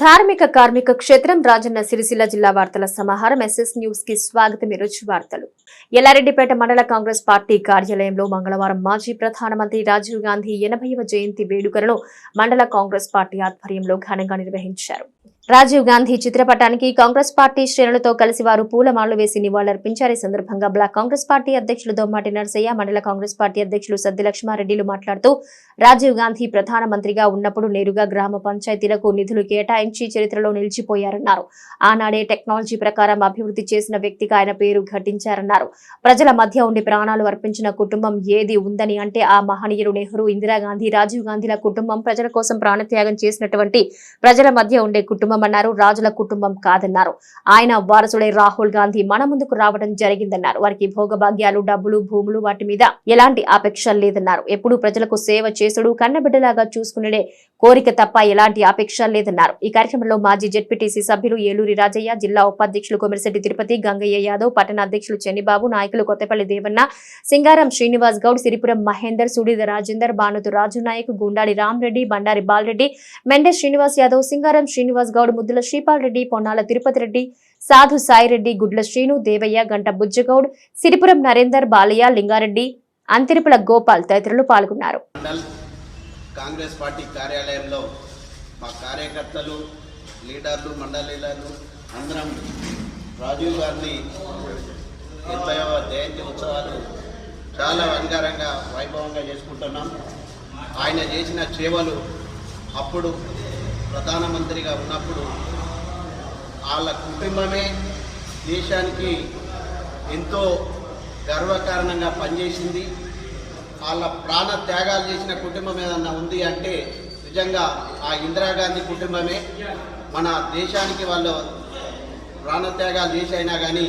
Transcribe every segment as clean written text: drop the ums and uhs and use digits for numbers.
ధార్మిక కార్మిక క్షేత్రం రాజన్న సిరిసిల్ల జిల్లా వార్తల సమాహారం ఎస్ఎస్ న్యూస్ కి స్వాగతం. ఈరోజు వార్తలు. ఎల్లారెడ్డిపేట మండల కాంగ్రెస్ పార్టీ కార్యాలయంలో మంగళవారం మాజీ ప్రధానమంత్రి రాజీవ్ గాంధీ 80వ జయంతి వేడుకలను మండల కాంగ్రెస్ పార్టీ ఆధ్వర్యంలో ఘనంగా నిర్వహించారు. రాజీవ్ గాంధీ చిత్రపటానికి కాంగ్రెస్ పార్టీ శ్రేణులతో కలిసి వారు పూలమాలలు వేసి నివాళులర్పించారు. ఈ సందర్భంగా బ్లాక్ కాంగ్రెస్ పార్టీ అధ్యక్షులు దొమ్మాటి నరసయ్య, మండల కాంగ్రెస్ పార్టీ అధ్యక్షులు సద్ది లక్ష్మారెడ్డిలు మాట్లాడుతూ రాజీవ్ గాంధీ ప్రధానమంత్రిగా ఉన్నప్పుడు నేరుగా గ్రామ పంచాయతీలకు నిధులు కేటాయించి చరిత్రలో నిలిచిపోయారన్నారు. ఆనాడే టెక్నాలజీ ప్రకారం అభివృద్ధి చేసిన వ్యక్తిగా ఆయన పేరు ఘటించారన్నారు. ప్రజల మధ్య ఉండి ప్రాణాలు అర్పించిన కుటుంబం ఏది ఉందని అంటే ఆ మహనీయులు నెహ్రూ, ఇందిరాగాంధీ, రాజీవ్ గాంధీల కుటుంబం ప్రజల కోసం ప్రాణత్యాగం చేసినటువంటి ప్రజల మధ్య ఉండే కుటుంబం అన్నారు. రాజుల కుటుంబం కాదన్నారు. ఆయన వారసుడే రాహుల్ గాంధీ మన ముందుకు రావడం జరిగిందన్నారు. వారికి భోగభాగ్యాలు, డబ్బులు, భూములు వాటి మీద ఎలాంటి ఆపేక్ష లేదన్నారు. ఎప్పుడు ప్రజలకు సేవ చేసుడు, కన్నబిడ్డలాగా చూసుకునే కోరిక తప్ప ఎలాంటి ఆపేక్ష లేదన్నారు. ఈ కార్యక్రమంలో మాజీ జెడ్పీటీసీ సభ్యులు ఏలూరి రాజయ్య, జిల్లా ఉపాధ్యక్షులు కొమిరిశెట్టి తిరుపతి, గంగయ్య యాదవ్, పట్టణ అధ్యక్షులు చెన్నిబాబు, నాయకులు కొత్తపల్లి దేవన్న, సింగారం శ్రీనివాస్ గౌడ్, సిరిపురం మహేందర్, సుడీద రాజేందర్, బానుతు రాజు నాయక్, గుండాడి రామరెడ్డి, బండారి బాలరెడ్డి, మెండే శ్రీనివాస్ యాదవ్, సింగారం శ్రీనివాస్ గౌడ్, ముద్దుల శ్రీపాల్ రెడ్డి, పొన్నాల తిరుపతి రెడ్డి, సాధు సాయిరెడ్డి, గుడ్ల శ్రీను, దేవయ్య, గంట బుజ్జగౌడ్, సిరిపురం నరేందర్, బాలయ్య, లింగారెడ్డి, అంతిరిపుల గోపాల్ తదితరులు పాల్గొన్నారు. కాంగ్రెస్ పార్టీ కార్యాలయంలో మా కార్యకర్తలు, లీడర్లు, మండలీలు అందరం రాజీవ్ గాంధీ 80వ జయంతి ఉత్సవాలు చాలా అంగరంగ వైభవంగా చేసుకుంటున్నాం. ఆయన చేసిన సేవలు అప్పుడు ప్రధానమంత్రిగా ఉన్నప్పుడు వాళ్ళ కుటుంబమే దేశానికి ఎంతో గర్వకారణంగా పనిచేసింది. వాళ్ళ ప్రాణ త్యాగాలు చేసిన కుటుంబం ఏదన్నా ఉంది అంటే నిజంగా ఆ ఇందిరాగాంధీ కుటుంబమే. మన దేశానికి వాళ్ళు ప్రాణత్యాగాలు చేసి అయినా కానీ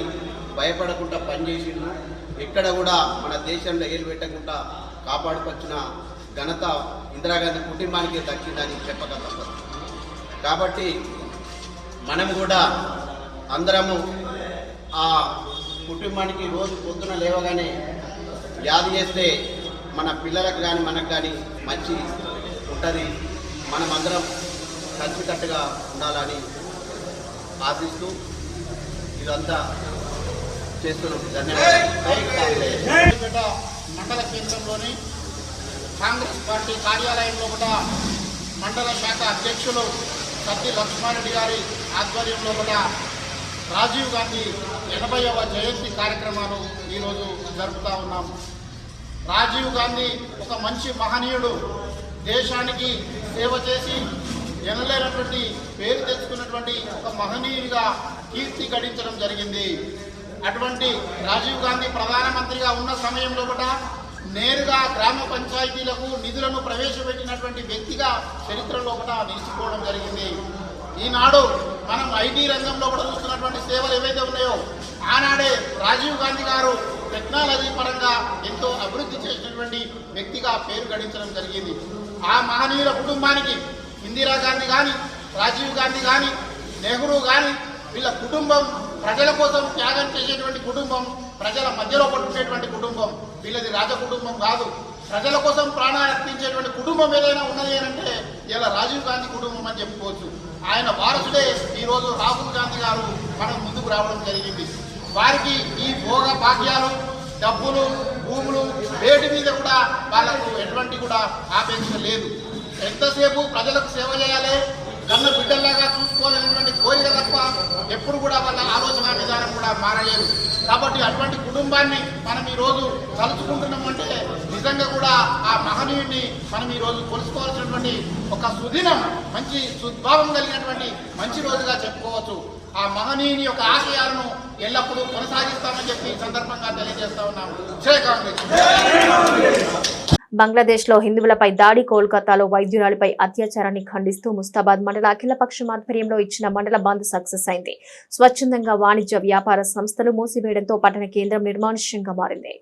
భయపడకుండా పనిచేసిండు. ఎక్కడ కూడా మన దేశంలో ఏలు పెట్టకుండా కాపాడుకొచ్చిన ఘనత ఇందిరాగాంధీ కుటుంబానికి దక్కిందని చెప్పక తప్పదు. కాబట్టి మనం కూడా అందరము ఆ కుటుంబానికి రోజు పొద్దున లేవగానే యాది చేస్తే మన పిల్లలకు కానీ మనకు కానీ మంచి ఉంటుంది. మనమందరం కలిసికట్టుగా ఉండాలని ఆశిస్తూ ఇదంతా చేస్తున్నాం. ధన్యవాదాలు. మండల కేంద్రంలోని కాంగ్రెస్ పార్టీ కార్యాలయంలో కూడా మండల శాఖ అధ్యక్షులు సత్తి లక్ష్మారెడ్డి గారి ఆధ్వర్యంలో కూడా రాజీవ్ గాంధీ 80వ జయంతి కార్యక్రమాలు ఈరోజు జరుపుతూ ఉన్నాం. రాజీవ్ గాంధీ ఒక మంచి మహనీయుడు, దేశానికి సేవ చేసి ఎనలేనటువంటి పేరు తెచ్చుకున్నటువంటి ఒక మహనీయుడిగా కీర్తి గడించడం జరిగింది. అటువంటి రాజీవ్ గాంధీ ప్రధానమంత్రిగా ఉన్న సమయంలో కూడా నేరుగా గ్రామ పంచాయతీలకు నిధులను ప్రవేశపెట్టినటువంటి వ్యక్తిగా చరిత్రలో కూడా నిలిచిపోవడం జరిగింది. ఈనాడు మనం ఐటీ రంగంలో కూడా చూస్తున్నటువంటి సేవలు ఏవైతే ఉన్నాయో ఆనాడే రాజీవ్ గాంధీ గారు టెక్నాలజీ పరంగా ఎంతో అభివృద్ధి చేసినటువంటి వ్యక్తిగా పేరు గడించడం జరిగింది. ఆ మహనీయుల కుటుంబానికి ఇందిరాగాంధీ కానీ, రాజీవ్ గాంధీ కానీ, నెహ్రూ కానీ వీళ్ళ కుటుంబం ప్రజల కోసం త్యాగం చేసేటువంటి కుటుంబం, ప్రజల మధ్యలో పట్టుకునేటువంటి కుటుంబం. వీళ్ళది రాజ కుటుంబం కాదు. ప్రజల కోసం ప్రాణాలు అర్పించేటువంటి కుటుంబం ఏదైనా ఉన్నది అంటే ఇలా రాజీవ్ గాంధీ కుటుంబం అని చెప్పుకోవచ్చు. ఆయన వారసుడే ఈరోజు రాహుల్ గాంధీ గారు మనం ముందుకు రావడం జరిగింది. వారికి ఈ భోగ భాగ్యాలు, డబ్బులు, భూములు వేటి మీద కూడా వాళ్ళకు ఎటువంటి కూడా ఆపేక్ష లేదు. ఎంతసేపు ప్రజలకు సేవ చేయాలి, కన్న బిడ్డల్లాగా చూసుకోవాలనేటువంటి కోరిక తప్ప ఎప్పుడు కూడా వాళ్ళ ఆలోచన విధానం కూడా మారలేదు. కాబట్టి అటువంటి కుటుంబాన్ని మనం ఈరోజు తలుచుకుంటున్నామంటే నిజంగా కూడా ఆ మహనీయుడిని మనం ఈరోజు కొలుసుకోవాల్సినటువంటి ఒక సుదినం, మంచి సుద్భావం కలిగినటువంటి మంచి రోజుగా చెప్పుకోవచ్చు. ఆ మహనీయుని యొక్క ఆశయాలను ఎల్లప్పుడూ కొనసాగిస్తామని చెప్పి ఈ సందర్భంగా తెలియజేస్తా ఉన్నాము. జై కాంగ్రెస్. బంగ్లాదేశ్ లో హిందువులపై దాడి, కోల్కతాలో వైద్యురాలిపై అత్యాచారాన్ని ఖండిస్తూ ముస్తాబాద్ మండల అఖిలపక్షం ఆధ్వర్యంలో ఇచ్చిన మండల బంద్ సక్సెస్ అయింది. స్వచ్ఛందంగా వాణిజ్య వ్యాపార సంస్థలు మూసివేయడంతో పట్టణ కేంద్రం నిర్మానుష్యంగా మారింది.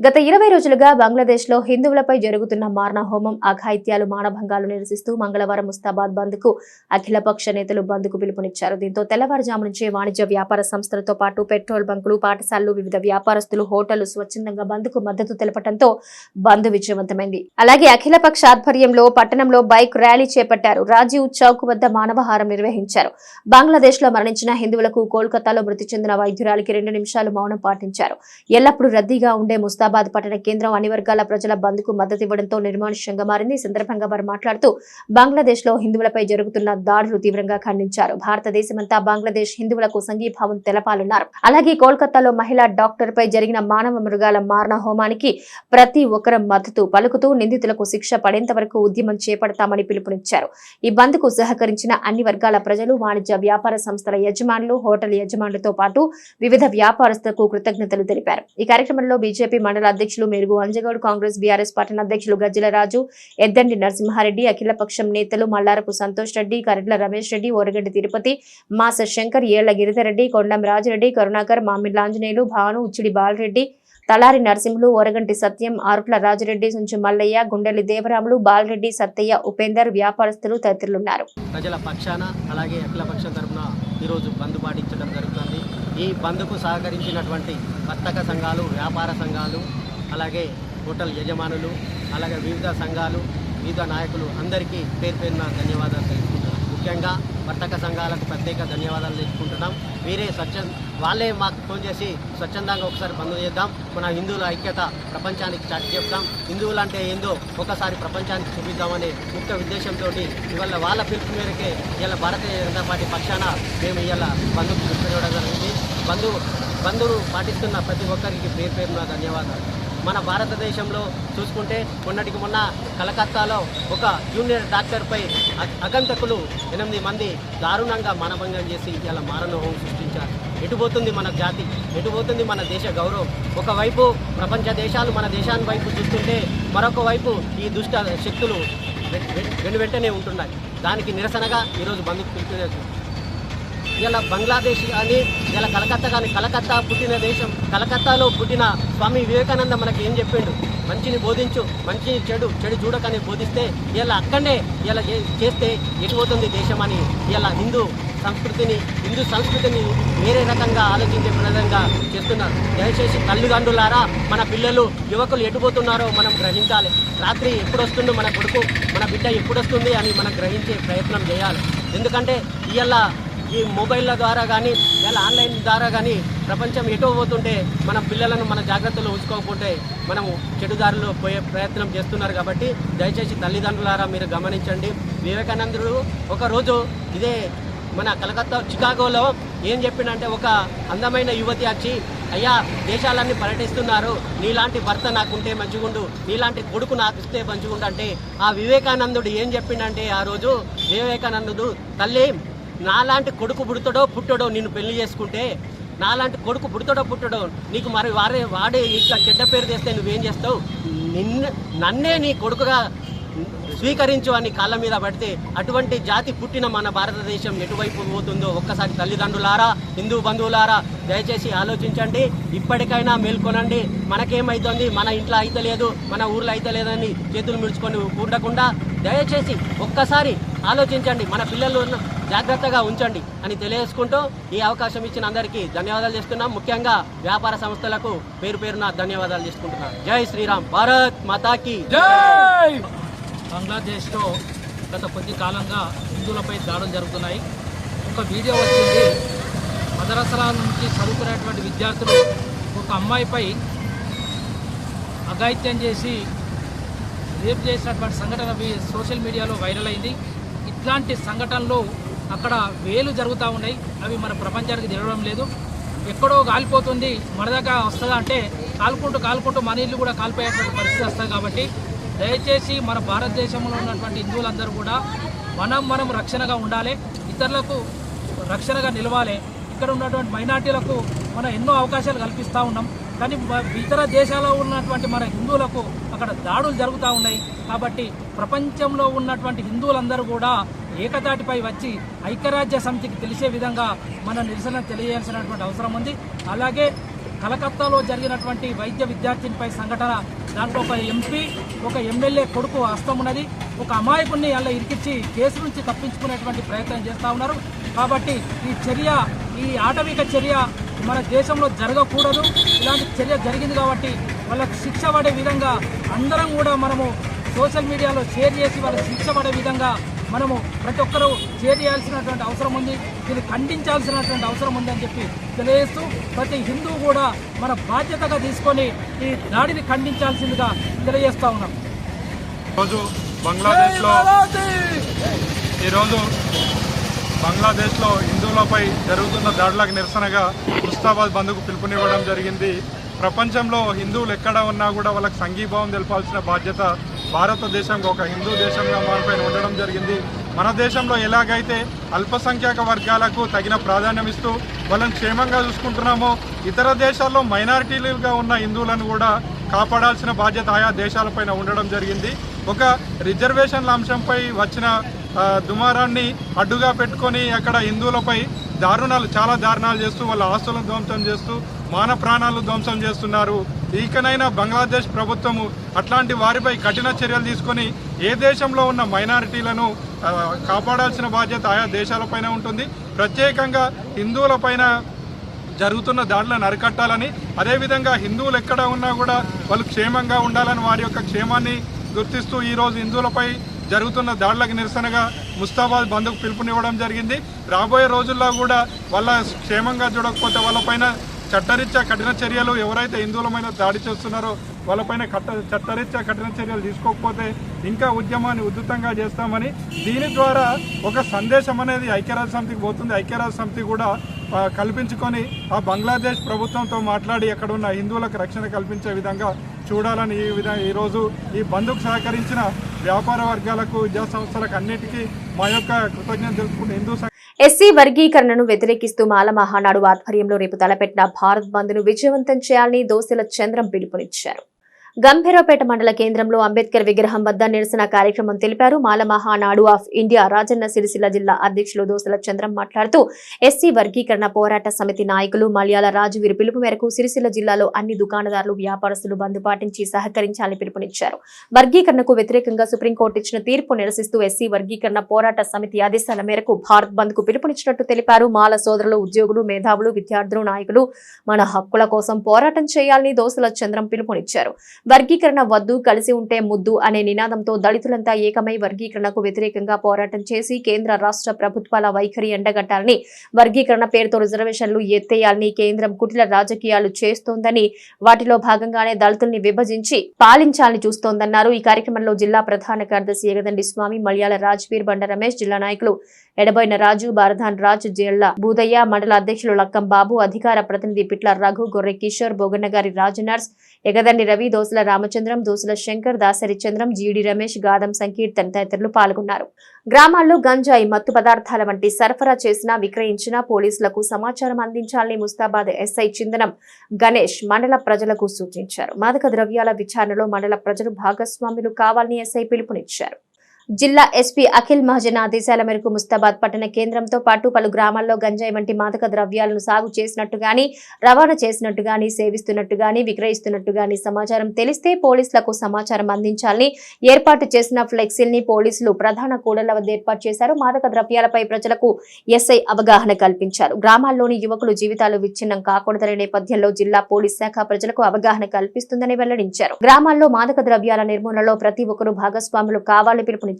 గత 20 రోజులుగా బంగ్లాదేశ్లో హిందువులపై జరుగుతున్న మారణహోమం, అఘాయిత్యాలు, మానభంగాలు నిరసిస్తూ మంగళవారం ముస్తాబాద్ బంద్కు అఖిలపక్ష నేతలు బంద్కు పిలుపునిచ్చారు. దీంతో తెల్లవారుజాము నుంచే వాణిజ్య వ్యాపార సంస్థలతో పాటు పెట్రోల్ బంకులు, పాఠశాలలు, వివిధ వ్యాపారస్తులు, హోటళ్లు స్వచ్ఛందంగా బంద్కు మద్దతు తెలపడంతో బంద్ విజయవంతమైంది. అలాగే అఖిలపక్ష ఆధ్వర్యంలో పట్టణంలో బైక్ ర్యాలీ చేపట్టారు. రాజీవ్ చౌక్ వద్ద మానవహారం నిర్వహించారు. బంగ్లాదేశ్లో మరణించిన హిందువులకు కోల్కతాలో మృతి చెందిన వైద్యురాలికి 2 నిమిషాలు మౌనం పాటించారు. ఎల్లప్పుడూ రద్దీగా ఉండే ముస్తాబాద్ పట్టణ కేంద్రం అన్ని వర్గాల ప్రజల బంద్కు మద్దతు ఇవ్వడంతో నిర్మానుష్యంగా మారింది. ఈ సందర్భంగా వారు మాట్లాడుతూ బంగ్లాదేశ్ లో హిందువులపై జరుగుతున్న దాడులు తీవ్రంగా ఖండించారు. భారతదేశమంతా బంగ్లాదేశ్ హిందువులకు సంఘీభావం తెలపాలన్నారు. అలాగే కోల్కతాలో మహిళా డాక్టర్ పై జరిగిన మానవ మృగాల మారణ హోమానికి ప్రతి ఒక్కరూ మద్దతు పలుకుతూ నిందితులకు శిక్ష పడేంత వరకు ఉద్యమం చేపడతామని పిలుపునిచ్చారు. ఈ బంద్కు సహకరించిన అన్ని వర్గాల ప్రజలు, వాణిజ్య వ్యాపార సంస్థల యజమానులు, హోటల్ యజమానులతో పాటు వివిధ వ్యాపారస్తులకు కృతజ్ఞతలు తెలిపారు. ఈ కార్యక్రమంలో బీజేపీ మండల అధ్యక్షులు మెరుగు అంజగౌడ్, కాంగ్రెస్ బీఆర్ఎస్ పట్టణ అధ్యక్షులు గజ్జల రాజు, ఎద్దండి నరసింహారెడ్డి, అఖిలపక్షం నేతలు మల్లారపు సంతోష్ రెడ్డి, కరెడ్ల రమేష్ రెడ్డి, ఓరగడ్డి తిరుపతి, మాస శంకర్, ఏళ్ల గిరిధరెడ్డి, కొండం రాజిరెడ్డి, కరుణాకర్, మామిళ్ళ ఆంజనేయులు, భాను, ఉచ్చిడి బాలరెడ్డి, తలారి నరసింహులు, ఓరగంటి సత్యం, ఆరుట్ల రాజిరెడ్డి, సుంచు మల్లయ్య, గుండెల్లి దేవరాములు, బాలరెడ్డి, సత్తయ్య, ఉపేందర్, వ్యాపారస్తులు తదితరులున్నారు. ప్రజల పక్షాన అలాగే అఖిలపక్షం తరఫున ఈరోజు బంద్ పాటించడం జరుగుతుంది. ఈ బంద్కు సహకరించినటువంటి వర్తక సంఘాలు, వ్యాపార సంఘాలు, అలాగే హోటల్ యజమానులు, అలాగే వివిధ సంఘాలు, వివిధ నాయకులు అందరికీ పేరు పేరున ధన్యవాదాలు తెలుసుకుంటున్నాం. ముఖ్యంగా వర్తక సంఘాలకు ప్రత్యేక ధన్యవాదాలు తెలుసుకుంటున్నాం. వాళ్ళే మాకు ఫోన్ చేసి స్వచ్ఛందంగా ఒకసారి బంద్ చేద్దాం, మన హిందువుల ఐక్యత ప్రపంచానికి చాటి చెప్తాం, హిందువులు అంటే ఏందో ఒకసారి ప్రపంచానికి చూపిద్దామనే ముఖ్య ఉద్దేశంతో ఇవాళ వాళ్ళ పిలుపు మేరకే ఇవాళ భారతీయ జనతా పార్టీ పక్షాన మేము ఇవాళ బంద్కు పిలుపునివ్వడం జరిగింది. బంధువు పాటిస్తున్న ప్రతి ఒక్కరికి పేరు పేరున ధన్యవాదాలు. మన భారతదేశంలో చూసుకుంటే మొన్నటికి మొన్న కలకత్తాలో ఒక జూనియర్ డాక్టర్పై అగంతకులు 8 మంది దారుణంగా మానభంగం చేసి ఇలా మారణహోమం సృష్టించారు. ఎటుపోతుంది మన జాతి, ఎటుపోతుంది మన దేశ గౌరవం? ఒకవైపు ప్రపంచ దేశాలు మన దేశాన్ని వైపు చూస్తుంటే మరొక వైపు ఈ దుష్ట శక్తులు వెంటనే ఉంటున్నాయి. దానికి నిరసనగా ఈరోజు బంద్కు పిలుపునిచ్చారు. ఇలా బంగ్లాదేశ్ కానీ ఇలా కలకత్తా కానీ, కలకత్తా పుట్టిన దేశం, కలకత్తాలో పుట్టిన స్వామి వివేకానంద మనకి ఏం చెప్పిండు? మంచిని బోధించు, మంచి చెడు చూడకని బోధిస్తే ఇలా అక్కడనే ఇలా చేస్తే ఎటుపోతుంది దేశం అని ఇలా హిందూ సంస్కృతిని వేరే రకంగా ఆలోచించే విధంగా చేస్తున్నారు. దయచేసి తల్లిదండ్రులారా, మన పిల్లలు, యువకులు ఎటుపోతున్నారో మనం గ్రహించాలి. రాత్రి ఎప్పుడొస్తుందో మన కొడుకు, మన బిడ్డ ఎప్పుడొస్తుంది అని మనం గ్రహించే ప్రయత్నం చేయాలి. ఎందుకంటే ఇలా ఈ మొబైళ్ళ ద్వారా కానీ ఇలా ఆన్లైన్ ద్వారా కానీ ప్రపంచం ఎటో పోతుంటే మన పిల్లలను మన జాగ్రత్తలో ఉంచుకోకపోతే మనము చెడుదారులు పోయే ప్రయత్నం చేస్తున్నారు. కాబట్టి దయచేసి తల్లిదండ్రులారా మీరు గమనించండి. వివేకానందుడు ఒకరోజు ఇదే మన కలకత్తా, చికాగోలో ఏం చెప్పిండంటే, ఒక అందమైన యువతి వచ్చి, అయ్యా దేశాలన్నీ పర్యటిస్తున్నారు, నీలాంటి భర్త నాకుంటే మంచిగుండు, నీలాంటి కొడుకు నాకు ఇస్తే మంచిగుండు అంటే ఆ వివేకానందుడు ఏం చెప్పిండంటే, ఆ రోజు వివేకానందుడు, తల్లి నాలాంటి కొడుకు పుట్టడో నిన్ను పెళ్లి చేసుకుంటే, నాలాంటి కొడుకు పుట్టడో నీకు మరి వాడే ఇట్లా చెడ్డ పేరు తెస్తే నువ్వేం చేస్తావు? నన్నే నీ కొడుకుగా స్వీకరించు అని కాళ్ళ మీద పడితే అటువంటి జాతి పుట్టిన మన భారతదేశం ఎటువైపు పోతుందో ఒక్కసారి తల్లిదండ్రులారా, హిందూ బంధువులారా దయచేసి ఆలోచించండి. ఇప్పటికైనా మేల్కొనండి. మనకేమైతుంది, మన ఇంట్లో అయితే లేదు, మన ఊర్లో అయితే లేదని చేతులు మిడుచుకొని ఉండకుండా దయచేసి ఒక్కసారి ఆలోచించండి, మన పిల్లలను జాగ్రత్తగా ఉంచండి అని తెలియజేసుకుంటూ ఈ అవకాశం ఇచ్చిన అందరికీ ధన్యవాదాలు చేస్తున్నాం. ముఖ్యంగా వ్యాపార సంస్థలకు పేరు పేరున ధన్యవాదాలు చేసుకుంటున్నాం. జై శ్రీరామ్, భారత్ మాతాకి జై. బంగ్లాదేశ్లో గత కొద్ది కాలంగా హిందువులపై దాడులు జరుగుతున్నాయి. ఒక వీడియో వచ్చింది, మదరసాల నుంచి చదువుకునేటువంటి విద్యార్థులు ఒక అమ్మాయిపై అఘాయిత్యం చేసి రేప్ చేసినటువంటి సంఘటన సోషల్ మీడియాలో వైరల్ అయింది. ఇట్లాంటి సంఘటనలు అక్కడ వేలు జరుగుతూ ఉన్నాయి. అవి మన ప్రపంచానికి తెలియడం లేదు. ఎక్కడో కాలిపోతుంది, మన దగ్గర వస్తుందా అంటే కాలుకుంటూ మన ఇల్లు కూడా కాలిపోయేటువంటి పరిస్థితి వస్తుంది. కాబట్టి దయచేసి మన భారతదేశంలో ఉన్నటువంటి హిందువులందరూ కూడా మనం రక్షణగా ఉండాలి, ఇతరులకు రక్షణగా నిలవాలి. ఇక్కడ ఉన్నటువంటి మైనార్టీలకు మనం ఎన్నో అవకాశాలు కల్పిస్తూ ఉన్నాం, కానీ ఇతర దేశాల్లో ఉన్నటువంటి మన హిందువులకు అక్కడ దాడులు జరుగుతూ ఉన్నాయి. కాబట్టి ప్రపంచంలో ఉన్నటువంటి హిందువులందరూ కూడా ఏకతాటిపై వచ్చి ఐక్యరాజ్య సమితికి తెలిసే విధంగా మన నిరసన తెలియజేయాల్సినటువంటి అవసరం ఉంది. అలాగే కలకత్తాలో జరిగినటువంటి వైద్య విద్యార్థినిపై సంఘటన, దాంట్లో ఒక ఎంపీ ఒక ఎమ్మెల్యే కొడుకు హస్తం ఉన్నది. ఒక అమాయకుడిని అలా ఇరికించి కేసు నుంచి తప్పించుకునేటువంటి ప్రయత్నం చేస్తూ ఉన్నారు. కాబట్టి ఈ చర్య, ఈ ఆటవిక చర్య మన దేశంలో జరగకూడదు. ఇలాంటి చర్య జరిగింది కాబట్టి వాళ్ళకు శిక్ష పడే విధంగా అందరం కూడా మనము సోషల్ మీడియాలో షేర్ చేసి వాళ్ళకి శిక్ష పడే విధంగా మనము ప్రతి ఒక్కరూ షేర్ చేయాల్సినటువంటి అవసరం ఉంది. దీన్ని ఖండించాల్సినటువంటి అవసరం ఉందని చెప్పి తెలియజేస్తూ ప్రతి హిందువు కూడా మన బాధ్యతగా తీసుకొని ఈ దాడిని ఖండించాల్సిందిగా తెలియజేస్తూ ఉన్నాం. ఈరోజు బంగ్లాదేశ్లో హిందువులపై జరుగుతున్న దాడులకు నిరసనగా ముస్తాబాద్ బంద్కు పిలుపునివ్వడం జరిగింది. ప్రపంచంలో హిందువులు ఎక్కడ ఉన్నా కూడా వాళ్ళకి సంఘీభావం తెలపాల్సిన బాధ్యత భారతదేశంలో ఒక హిందూ దేశంగా మనపైన ఉండడం జరిగింది. మన దేశంలో ఎలాగైతే అల్పసంఖ్యాక వర్గాలకు తగిన ప్రాధాన్యం ఇస్తూ వాళ్ళని క్షేమంగా చూసుకుంటున్నామో, ఇతర దేశాల్లో మైనారిటీలుగా ఉన్న హిందువులను కూడా కాపాడాల్సిన బాధ్యత ఆయా దేశాలపైన ఉండడం జరిగింది. ఒక రిజర్వేషన్ల అంశంపై వచ్చిన దుమారాన్ని అడ్డుగా పెట్టుకొని అక్కడ హిందువులపై చాలా దారుణాలు చేస్తూ వాళ్ళ ఆస్తులను ధ్వంసం చేస్తూ మాన ప్రాణాలు ధ్వంసం చేస్తున్నారు. ఇకనైనా బంగ్లాదేశ్ ప్రభుత్వము అట్లాంటి వారిపై కఠిన చర్యలు తీసుకొని ఏ దేశంలో ఉన్న మైనారిటీలను కాపాడాల్సిన బాధ్యత ఆయా దేశాలపైన ఉంటుంది. ప్రత్యేకంగా హిందువులపైన జరుగుతున్న దాడులను అరికట్టాలని, అదేవిధంగా హిందువులు ఎక్కడ ఉన్నా కూడా వాళ్ళు క్షేమంగా ఉండాలని వారి యొక్క క్షేమాన్ని గుర్తిస్తూ ఈరోజు హిందువులపై జరుగుతున్న దాడులకు నిరసనగా ముస్తాబాద్ బంద్కు పిలుపునివ్వడం జరిగింది. రాబోయే రోజుల్లో కూడా వాళ్ళ క్షేమంగా చూడకపోతే వాళ్ళపైన చట్టరీత్యా కఠిన చర్యలు, ఎవరైతే హిందువులమైన దాడి చేస్తున్నారో వాళ్ళపైన చట్టరీత్యా కఠిన చర్యలు తీసుకోకపోతే ఇంకా ఉద్యమాన్ని ఉధృతంగా చేస్తామని, దీని ద్వారా ఒక సందేశం అనేది ఐక్యరాజ్య సమితికి పోతుంది. ఐక్యరాజ్య సమితి కూడా కల్పించుకొని ఆ బంగ్లాదేశ్ ప్రభుత్వంతో మాట్లాడి అక్కడ ఉన్న హిందువులకు రక్షణ కల్పించే విధంగా చూడాలని ఈరోజు ఈ బంద్కు సహకరించిన వ్యాపార వర్గాలకు, విద్యా సంస్థలకు అన్నిటికీ మా యొక్క కృతజ్ఞత తెలుపుకుంటూ హిందూ ఎస్సీ వర్గీకరణను వ్యతిరేకిస్తూ మాల మహానాడు ఆధ్వర్యంలో రేపు తలపెట్టిన భారత్ బంద్ ను విజయవంతం చేయాలని దోసెల చంద్రం పిలుపునిచ్చారు. గంభీరావుపేట మండల కేంద్రంలో అంబేద్కర్ విగ్రహం వద్ద నిరసన కార్యక్రమం తెలిపారు. మాల మహానాడు ఆఫ్ ఇండియా రాజన్న సిరిసిల్ల జిల్లా అధ్యక్షులు దోసెల చంద్రం మాట్లాడుతూ ఎస్సీ వర్గీకరణ పోరాట సమితి నాయకులు మలయాళ రాజు వీరి పిలుపు మేరకు సిరిసిల్ల జిల్లాలో అన్ని దుకాణదారులు, వ్యాపారస్తులు బంద్ పాటించి సహకరించాలని పిలుపునిచ్చారు. వర్గీకరణకు వ్యతిరేకంగా సుప్రీంకోర్టు ఇచ్చిన తీర్పు నిరసిస్తూ ఎస్సీ వర్గీకరణ పోరాట సమితి ఆదేశాల మేరకు భారత్ బంద్ కు పిలుపునిచ్చినట్టు తెలిపారు. మాల సోదరులు, ఉద్యోగులు, మేధావులు, విద్యార్థులు, నాయకులు మన హక్కుల కోసం పోరాటం చేయాలని దోసెల చంద్రం పిలుపునిచ్చారు. వర్గీకరణ వద్దు, కలిసి ఉంటే ముద్దు అనే నినాదంతో దళితులంతా ఏకమై వర్గీకరణకు వ్యతిరేకంగా పోరాటం చేసి కేంద్ర రాష్ట్ర ప్రభుత్వాల వైఖరి ఎండగట్టాలని, వర్గీకరణ పేరుతో రిజర్వేషన్లు ఎత్తేయాలని కేంద్రం కుటిల రాజకీయాలు చేస్తోందని, వాటిలో భాగంగానే దళితుల్ని విభజించి పాలించాలని చూస్తోందన్నారు. ఈ కార్యక్రమంలో జిల్లా ప్రధాన కార్యదర్శి ఎగదండి స్వామి, మలయాళ రాజ్వీర్, బండ రమేష్, జిల్లా నాయకులు ఎడబోయిన రాజు, బారధాన్ రాజు, జిల్లా బూదయ్య, మండల అధ్యక్షులు లక్కం బాబు, అధికార ప్రతినిధి పిట్ల రఘు, గొర్రె కిషోర్, బోగన్నగారి రాజు నర్స్, ఎగదండి రవి, దోసల రామచంద్రం, దోసల శంకర్, దాసరి చంద్రం, జీడి రమేష్, గాదం సంకీర్తన్ తదితరులు పాల్గొన్నారు. గ్రామాల్లో గంజాయి, మత్తు పదార్థాల వంటి సరఫరా చేసినా, విక్రయించినా పోలీసులకు సమాచారం అందించాలని ముస్తాబాద్ ఎస్ఐ చిందనం గణేష్ మండల ప్రజలకు సూచించారు. మాదక ద్రవ్యాల విచారణలో మండల ప్రజలు భాగస్వాములు కావాలని ఎస్ఐ పిలుపునిచ్చారు. జిల్లా ఎస్పీ అఖిల్ మహాజన్ ఆదేశాల మేరకు ముస్తాబాద్ పట్టణ కేంద్రంతో పాటు పలు గ్రామాల్లో గంజాయి వంటి మాదక ద్రవ్యాలను సాగు చేసినట్టు గాని, రవాణా చేసినట్టు గాని, సేవిస్తున్నట్టు గాని, విక్రయిస్తున్నట్టు గాని సమాచారం తెలిస్తే పోలీసులకు సమాచారం అందించాలని ఏర్పాటు చేసిన ఫ్లెక్సీల్ని పోలీసులు ప్రధాన కూడళ్ల వద్ద ఏర్పాటు చేశారు. మాదక ద్రవ్యాలపై ప్రజలకు ఎస్ఐ అవగాహన కల్పించారు. గ్రామాల్లోని యువకులు జీవితాలు విచ్ఛిన్నం కాకూడదనే నేపథ్యంలో జిల్లా పోలీస్ శాఖ ప్రజలకు అవగాహన కల్పిస్తుందని వెల్లడించారు. గ్రామాల్లో మాదక ద్రవ్యాల నిర్మూలనలో ప్రతి ఒక్కరూ భాగస్వాములు కావాలని పిలుపునిచ్చారు.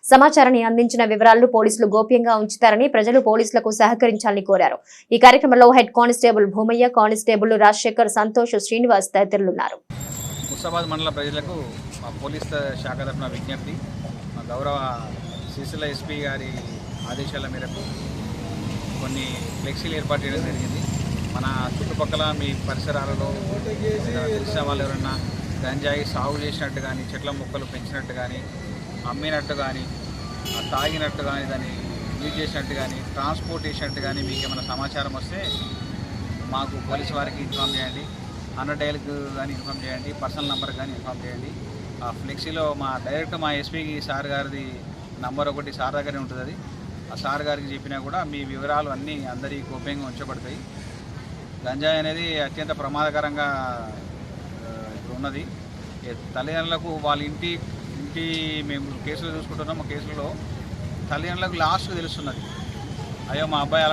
సమాచారాన్ని అందించిన వివరాలను పోలీసులు గోప్యంగా ఉంచుతారని, ప్రజలు పోలీసులకు సహకరించాలని కోరారు. ఈ కార్యక్రమంలో head constable Bhumaiah, constable Rajasekhar, Santosh, Srinivas తదితరులున్నారు. ముస్తాబాద్ మండల ప్రజలకు మా పోలీస్ శాఖ తరఫున విజ్ఞప్తి, మా గౌరవ సిరిసిల్ల ఎస్పీ గారి ఆదేశాల మేరకు కొన్ని ఫ్లెక్సీలు ఏర్పాటు చేయడం జరిగింది. మన చుట్టుపక్కల మీ పరిసరాలలో తెలిసిన వాళ్ళు ఎవరన్నా గంజాయి సాగు చేసినట్టు కానీ, చెట్ల మొక్కలు పెంచినట్టు కానీ, అమ్మినట్టు కానీ, తాగినట్టు కానీ, దాన్ని యూజ్ చేసినట్టు కానీ, ట్రాన్స్పోర్ట్ చేసినట్టు కానీ మీకు ఏమైనా సమాచారం వస్తే మాకు పోలీసు వారికి ఇన్ఫామ్ చేయండి. 100 డైల్కి కానీ ఇన్ఫామ్ చేయండి, పర్సనల్ నెంబర్కి కానీ ఇన్ఫామ్ చేయండి. ఆ ఫ్లెక్సీలో డైరెక్ట్ మా ఎస్పీకి సార్ గారిది నంబర్ ఒకటి సార్ దగ్గరే ఉంటుంది. అది ఆ సార్ గారికి చెప్పినా కూడా మీ వివరాలు అన్నీ అందరికీ గోప్యంగా ఉంచబడతాయి. గంజాయి అనేది అత్యంత ప్రమాదకరంగా ఇప్పుడు ఉన్నది. తల్లిదండ్రులకు వాళ్ళ ఇంటి మేము కేసులు చూసుకుంటున్నాం. మా కేసులలో తల్లిదండ్రులకు లాస్ట్కి తెలుస్తున్నది, అయ్యో మా అబ్బాయి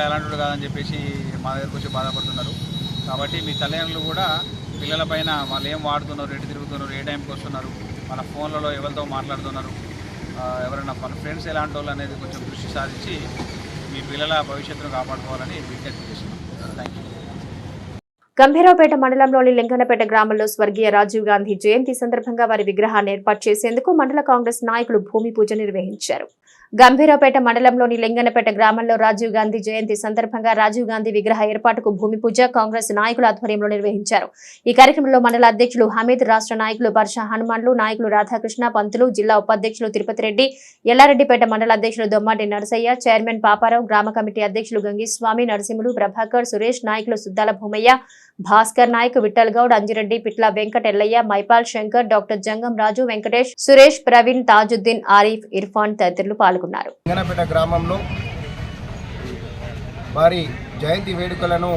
అలాంటి కాదని చెప్పేసి మా దగ్గరకు వచ్చి బాధపడుతున్నారు. కాబట్టి మీ తల్లిదండ్రులు కూడా పిల్లలపైన వాళ్ళు ఏం వాడుతున్నారు, ఎటు తిరుగుతున్నారు, ఏ టైంకి వస్తున్నారు, మన ఫోన్లలో ఎవరితో మాట్లాడుతున్నారు, ఎవరైనా మన ఫ్రెండ్స్ ఎలాంటి వాళ్ళు అనేది కొంచెం దృష్టి సాధించి మీ పిల్లల భవిష్యత్తును కాపాడుకోవాలని విజ్ఞప్తి చేస్తున్నాం. Thank you. గంభీరావుపేట మండలంలోని లింగనపేట గ్రామంలో స్వర్గీయ రాజీవ్ గాంధీ జయంతి సందర్భంగా వారి విగ్రహాన్ని ఏర్పాటు చేసేందుకు మండల కాంగ్రెస్ నాయకులు భూమి పూజ నిర్వహించారు. గంభీరావుపేట మండలంలోని లింగనపేట గ్రామంలో రాజీవ్ గాంధీ జయంతి సందర్భంగా రాజీవ్ గాంధీ విగ్రహ ఏర్పాటుకు భూమి పూజ కాంగ్రెస్ నాయకుల ఆధ్వర్యంలో నిర్వహించారు. ఈ కార్యక్రమంలో మండల అధ్యక్షులు హమీద్, రాష్ట్ర నాయకులు పర్షా హనుమాన్లు, నాయకులు రాధాకృష్ణ పంతులు, జిల్లా ఉపాధ్యక్షులు తిరుపతి రెడ్డి, ఎల్లారెడ్డిపేట మండల అధ్యక్షులు దొమ్మాటి నరసయ్య, చైర్మన్ పాపారావు, గ్రామ కమిటీ అధ్యక్షులు గంగిస్వామి, నరసింహులు, ప్రభాకర్, సురేష్, నాయకులు సుద్దాల భూమయ్య, భాస్కర్ నాయక్, విఠల్ గౌడ్, అంజిరెడ్డి, పిట్ల వెంకట ఎల్లయ్య, మైపాల్ శంకర్, డాక్టర్ జంగం రాజు, వెంకటేష్, సురేష్, ప్రవీణ్, తాజుద్దీన్, ఆరిఫ్, ఇర్ఫాన్ తదితరులు పాల్గొన్నారు. లింగనపేట గ్రామంలో వారి జయంతి వేడుకలను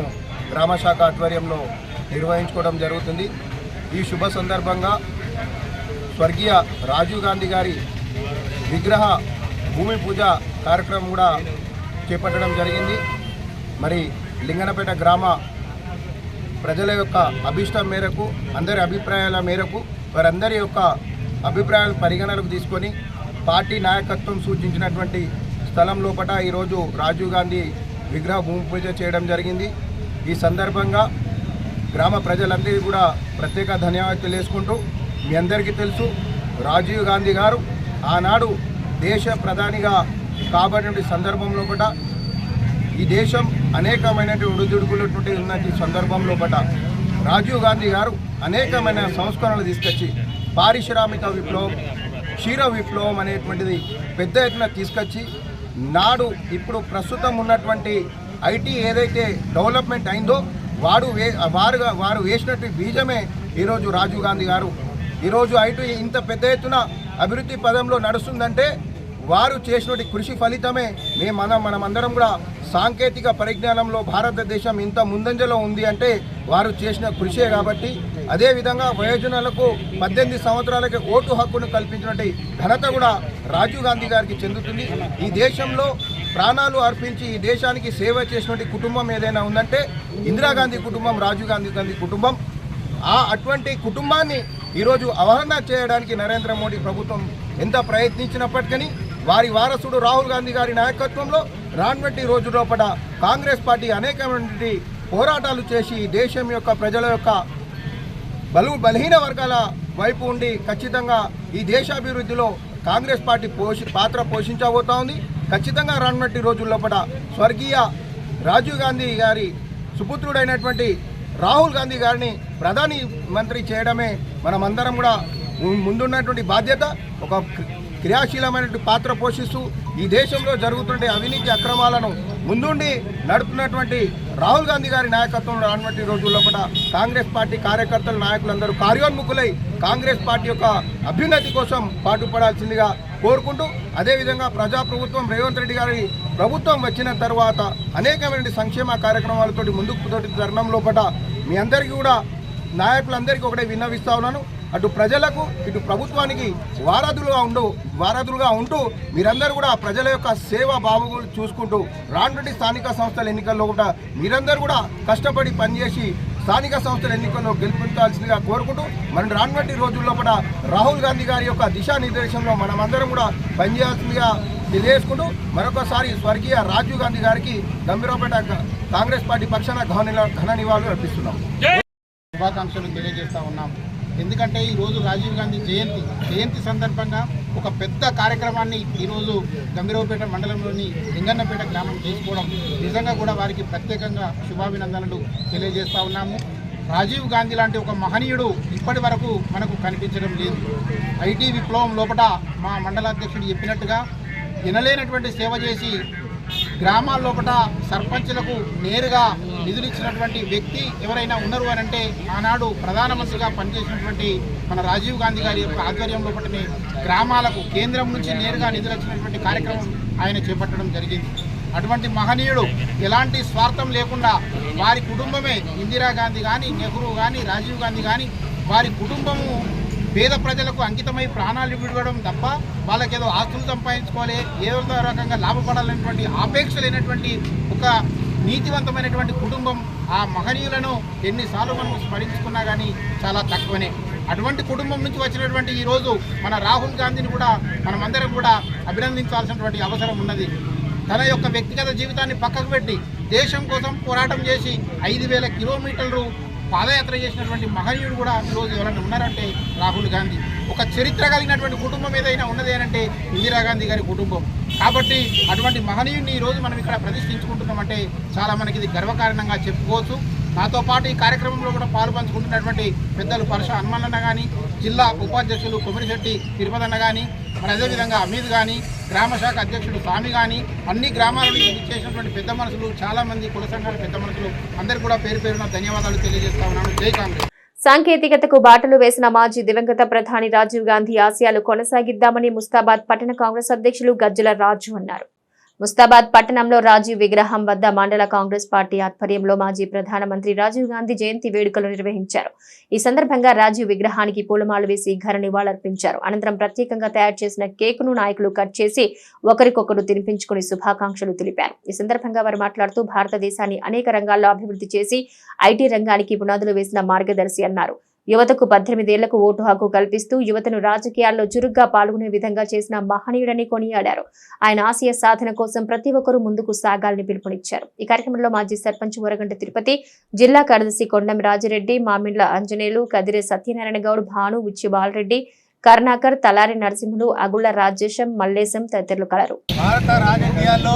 గ్రామ శాఖ ఆధ్వర్యంలో నిర్వహించుకోవడం జరుగుతుంది. ఈ శుభ సందర్భంగా స్వర్గీయ రాజీవ్ గాంధీ గారి విగ్రహ భూమి పూజ కార్యక్రమం కూడా చేపట్టడం జరిగింది. మరి లింగనపేట గ్రామ ప్రజల యొక్క అభిష్టం మేరకు, అందరి అభిప్రాయాల మేరకు, వారందరి యొక్క అభిప్రాయాలు పరిగణనకు తీసుకొని పార్టీ నాయకత్వం సూచించినటువంటి స్థలం లోపల ఈరోజు రాజీవ్ గాంధీ విగ్రహ భూమి పూజ చేయడం జరిగింది. ఈ సందర్భంగా గ్రామ ప్రజలందరికీ కూడా ప్రత్యేక ధన్యవాదాలు తెలియజేసుకుంటూ, మీ అందరికీ తెలుసు రాజీవ్ గాంధీ గారు ఆనాడు దేశ ప్రధానిగా కాబడిన సందర్భం లోపల ఈ దేశం అనేకమైనటువంటి ఒడిదుడుకులటువంటి ఉన్నటువంటి సందర్భం లోపల రాజీవ్ గాంధీ గారు అనేకమైన సంస్కరణలు తీసుకొచ్చి పారిశ్రామిక విప్లవం, క్షీర విప్లవం అనేటువంటిది పెద్ద ఎత్తున తీసుకొచ్చి నాడు ఇప్పుడు ప్రస్తుతం ఉన్నటువంటి ఐటీ ఏదైతే డెవలప్మెంట్ అయిందో వారు వేసినటువంటి బీజమే ఈరోజు రాజీవ్ గాంధీ గారు. ఈరోజు ఐటీ ఇంత పెద్ద ఎత్తున అభివృద్ధి పదంలో నడుస్తుందంటే వారు చేసినటువంటి కృషి ఫలితమే. మనమందరం కూడా సాంకేతిక పరిజ్ఞానంలో భారతదేశం ఇంత ముందంజలో ఉంది అంటే వారు చేసిన కృషే కాబట్టి, అదేవిధంగా వయోజనులకు 18 సంవత్సరాలకి ఓటు హక్కును కల్పించినటువంటి ఘనత కూడా రాజీవ్ గాంధీ గారికి చెందుతుంది. ఈ దేశంలో ప్రాణాలు అర్పించి ఈ దేశానికి సేవ చేసినటువంటి కుటుంబం ఏదైనా ఉందంటే ఇందిరాగాంధీ కుటుంబం, రాజీవ్ గాంధీ కుటుంబం. అటువంటి కుటుంబాన్ని ఈరోజు అవహరణ చేయడానికి నరేంద్ర మోడీ ప్రభుత్వం ఎంత ప్రయత్నించినప్పటికీ వారి వారసుడు రాహుల్ గాంధీ గారి నాయకత్వంలో రానున్నటి రోజు లోపల కాంగ్రెస్ పార్టీ అనేకమైనటువంటి పోరాటాలు చేసి దేశం యొక్క ప్రజల యొక్క బలహీన వర్గాల వైపు ఉండి ఖచ్చితంగా ఈ దేశాభివృద్ధిలో కాంగ్రెస్ పార్టీ పాత్ర పోషించబోతా ఉంది. ఖచ్చితంగా రానున్నటి రోజుల లోపల స్వర్గీయ రాజీవ్ గాంధీ గారి సుపుత్రుడైనటువంటి రాహుల్ గాంధీ గారిని ప్రధాని మంత్రి చేయడమే మనమందరం కూడా ముందున్నటువంటి బాధ్యత. ఒక క్రియాశీలమైనటువంటి పాత్ర పోషిస్తూ ఈ దేశంలో జరుగుతుండే అవినీతి అక్రమాలను ముందుండి నడుపుతున్నటువంటి రాహుల్ గాంధీ గారి నాయకత్వంలో రానున్నటి రోజుల్లో కూడా కాంగ్రెస్ పార్టీ కార్యకర్తలు, నాయకులందరూ కార్యోన్ముఖులై కాంగ్రెస్ పార్టీ యొక్క అభ్యున్నతి కోసం పాటుపడాల్సిందిగా కోరుకుంటూ, అదేవిధంగా ప్రజాప్రభుత్వం రేవంత్ రెడ్డి గారి ప్రభుత్వం వచ్చిన తర్వాత అనేకమైన సంక్షేమ కార్యక్రమాలతోటి ముందుకు తరుణం లోపల మీ అందరికీ కూడా నాయకులందరికీ ఒకటే విన్నవిస్తా ఉన్నాను. అటు ప్రజలకు ఇటు ప్రభుత్వానికి వారధులుగా ఉంటూ మీరందరూ కూడా ప్రజల యొక్క సేవ బాబులు చూసుకుంటూ రానున్నటి స్థానిక సంస్థల ఎన్నికల్లో కూడా మీరందరూ కూడా కష్టపడి పనిచేసి స్థానిక సంస్థల ఎన్నికల్లో గెలిపించాల్సిందిగా కోరుకుంటూ, మనం రానున్నటి రోజుల్లో కూడా రాహుల్ గాంధీ గారి యొక్క దిశానిర్దేశంలో మనమందరం కూడా పనిచేయాల్సిందిగా తెలియజేసుకుంటూ మరొకసారి స్వర్గీయ రాజీవ్ గాంధీ గారికి గంభీరావుపేట కాంగ్రెస్ పార్టీ పక్షాన ఘన నివాళులు అర్పిస్తున్నాం. శుభాకాంక్షలు తెలియజేస్తా ఉన్నాం. ఎందుకంటే ఈరోజు రాజీవ్ గాంధీ జయంతి సందర్భంగా ఒక పెద్ద కార్యక్రమాన్ని ఈరోజు గంభీరావుపేట మండలంలోని లింగన్నపేట గ్రామం చేసుకోవడం నిజంగా కూడా వారికి ప్రత్యేకంగా శుభాభినందనలు తెలియజేస్తూ ఉన్నాము. రాజీవ్ గాంధీ లాంటి ఒక మహనీయుడు ఇప్పటి వరకు మనకు కనిపించడం లేదు. ఐటీ విప్లవం లోపల మా మండలాధ్యక్షుడు చెప్పినట్టుగా వినలేనటువంటి సేవ చేసి గ్రామాల లోపల సర్పంచులకు నేరుగా నిధులు ఇచ్చినటువంటి వ్యక్తి ఎవరైనా ఉన్నారు అని అంటే ఆనాడు ప్రధానమంత్రిగా పనిచేసినటువంటి మన రాజీవ్ గాంధీ గారి యొక్క ఆధ్వర్యం లోపలనే గ్రామాలకు కేంద్రం నుంచి నేరుగా నిధులు ఇచ్చినటువంటి కార్యక్రమం ఆయన చేపట్టడం జరిగింది. అటువంటి మహనీయుడు ఎలాంటి స్వార్థం లేకుండా వారి కుటుంబమే ఇందిరాగాంధీ కానీ, నెహ్రూ కానీ, రాజీవ్ గాంధీ కానీ వారి కుటుంబము పేద ప్రజలకు అంకితమై ప్రాణాలు విడవడం తప్ప వాళ్ళకేదో ఆస్తులు సంపాదించుకోవాలి, ఏదో రకంగా లాభపడాలనేటువంటి ఆపేక్ష లేనటువంటి ఒక నీతివంతమైనటువంటి కుటుంబం. ఆ మహనీయులను ఎన్నిసార్లు మనం స్మరించుకున్నా కానీ చాలా తక్కువనే. అటువంటి కుటుంబం నుంచి వచ్చినటువంటి ఈరోజు మన రాహుల్ గాంధీని కూడా మనమందరం కూడా అభినందించాల్సినటువంటి అవసరం ఉన్నది. తన యొక్క వ్యక్తిగత జీవితాన్ని పక్కకు పెట్టి దేశం కోసం పోరాటం చేసి 5,000 కిలోమీటర్లు పాదయాత్ర చేసినటువంటి మహనీయుడు కూడా ఈరోజు ఎవరైనా ఉన్నారంటే రాహుల్ గాంధీ. ఒక చరిత్ర కలిగినటువంటి కుటుంబం ఏదైనా ఉన్నది అంటే ఇందిరాగాంధీ గారి కుటుంబం. కాబట్టి అటువంటి మహనీయుడిని ఈరోజు మనం ఇక్కడ ప్రతిష్ఠించుకుంటున్నామంటే చాలా మనకి ఇది గర్వకారణంగా చెప్పుకోవచ్చు. నాతో పాటు ఈ కార్యక్రమంలో కూడా పాలు పంచుకుంటున్నటువంటి పెద్దలు పరశ హనుమన్న కానీ, జిల్లా ఉపాధ్యక్షులు కొమిరిశెట్టి తిరుపతన్న కానీ, మరి అదేవిధంగా అమీద్ కానీ, గ్రామ శాఖ అధ్యక్షుడు స్వామి కానీ, అన్ని గ్రామాల నుంచి చేసినటువంటి పెద్ద మనుషులు, చాలామంది కుల సంఘాల పెద్ద మనుషులు అందరికీ కూడా పేరు పేరున ధన్యవాదాలు తెలియజేస్తా ఉన్నాను. జై కాంగ్రెస్. సాంకేతికతకు బాటలు వేసిన మాజీ దివంగత ప్రధాని రాజీవ్ గాంధీ ఆశయాలు కొనసాగిద్దామని ముస్తాబాద్ పట్టణ కాంగ్రెస్ అధ్యక్షులు గజ్జల రాజు అన్నారు. ముస్తాబాద్ పట్టణంలో రాజీవ్ విగ్రహం వద్ద మండల కాంగ్రెస్ పార్టీ ఆధ్వర్యంలో మాజీ ప్రధానమంత్రి రాజీవ్ గాంధీ జయంతి వేడుకలు నిర్వహించారు. ఈ సందర్భంగా రాజీవ్ విగ్రహానికి పూలమాల వేసి ఘన నివాళులర్పించారు. అనంతరం ప్రత్యేకంగా తయారు చేసిన కేకును నాయకులు కట్ చేసి ఒకరికొకరు తినిపించుకుని శుభాకాంక్షలు తెలిపారు. ఈ సందర్భంగా వారు మాట్లాడుతూ భారతదేశాన్ని అనేక రంగాల్లో అభివృద్ధి చేసి ఐటీ రంగానికి పునాదులు వేసిన మార్గదర్శి అన్నారు. యువతకు 18 ఏళ్లకు ఓటు హక్కు కల్పిస్తూ యువతను రాజకీయాల్లో చురుగ్గా పాల్గొనే విధంగా చేసిన మహనీయుడని కొనియాడారు. ఆయన ఆశయ సాధన కోసం ప్రతి ఒక్కరూ ముందుకు సాగాలని పిలుపునిచ్చారు. ఈ కార్యక్రమంలో మాజీ సర్పంచ్ వరగంట తిరుపతి, జిల్లా కార్యదర్శి కొండం రాజిరెడ్డి, మామిండ్ల అంజనేయులు, కదిరే సత్యనారాయణ గౌడ్, భాను, ఉచ్చి బాలరెడ్డి, కరుణాకర్, తలారి నరసింహులు, అగుళ్ల రాజేశం, మల్లేశం తదితరులు కలరు. భారత రాజకీయాల్లో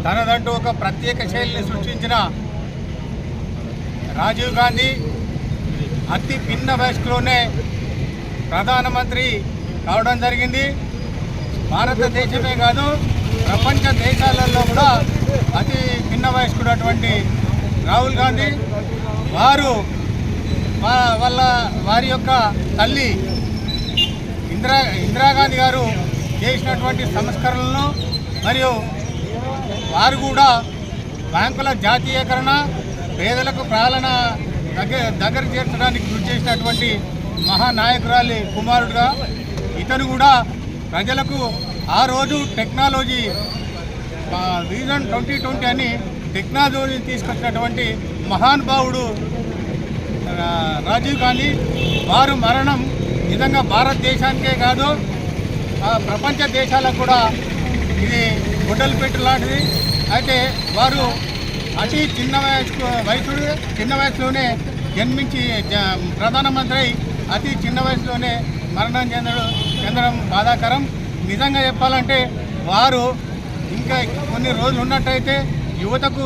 తనదంటూ ఒక ప్రత్యేక శైలిని సృష్టించిన రాజీవ్ గాంధీ అతి పిన్న వయస్సులోనే ప్రధానమంత్రి కావడం జరిగింది. భారతదేశమే కాదు ప్రపంచ దేశాలలో కూడా అతి పిన్న వయస్కుడటువంటి రాహుల్ గాంధీ వారి యొక్క తల్లి ఇందిరాగాంధీ గారు చేసినటువంటి సంస్కరణలను మరియు వారు కూడా బ్యాంకుల జాతీయకరణ, పేదలకు పాలన దగ్గర చేర్చడానికి కృషి చేసినటువంటి మహానాయకురాలి కుమారుడుగా ఇతను కూడా ప్రజలకు ఆ రోజు టెక్నాలజీ విజన్ 2020 అని టెక్నాలజీ తీసుకొచ్చినటువంటి మహానుభావుడు రాజీవ్ గాంధీ. వారు మరణం నిజంగా భారతదేశానికే కాదు ప్రపంచ దేశాలకు కూడా ఇది గొడ్డలు పెట్టు లాంటిది. అయితే వారు అతి చిన్న వయసులోనే జన్మించి ప్రధానమంత్రి అతి చిన్న వయసులోనే మరణం చెందడం బాధాకరం. నిజంగా చెప్పాలంటే వారు ఇంకా కొన్ని రోజులు ఉన్నట్టయితే యువతకు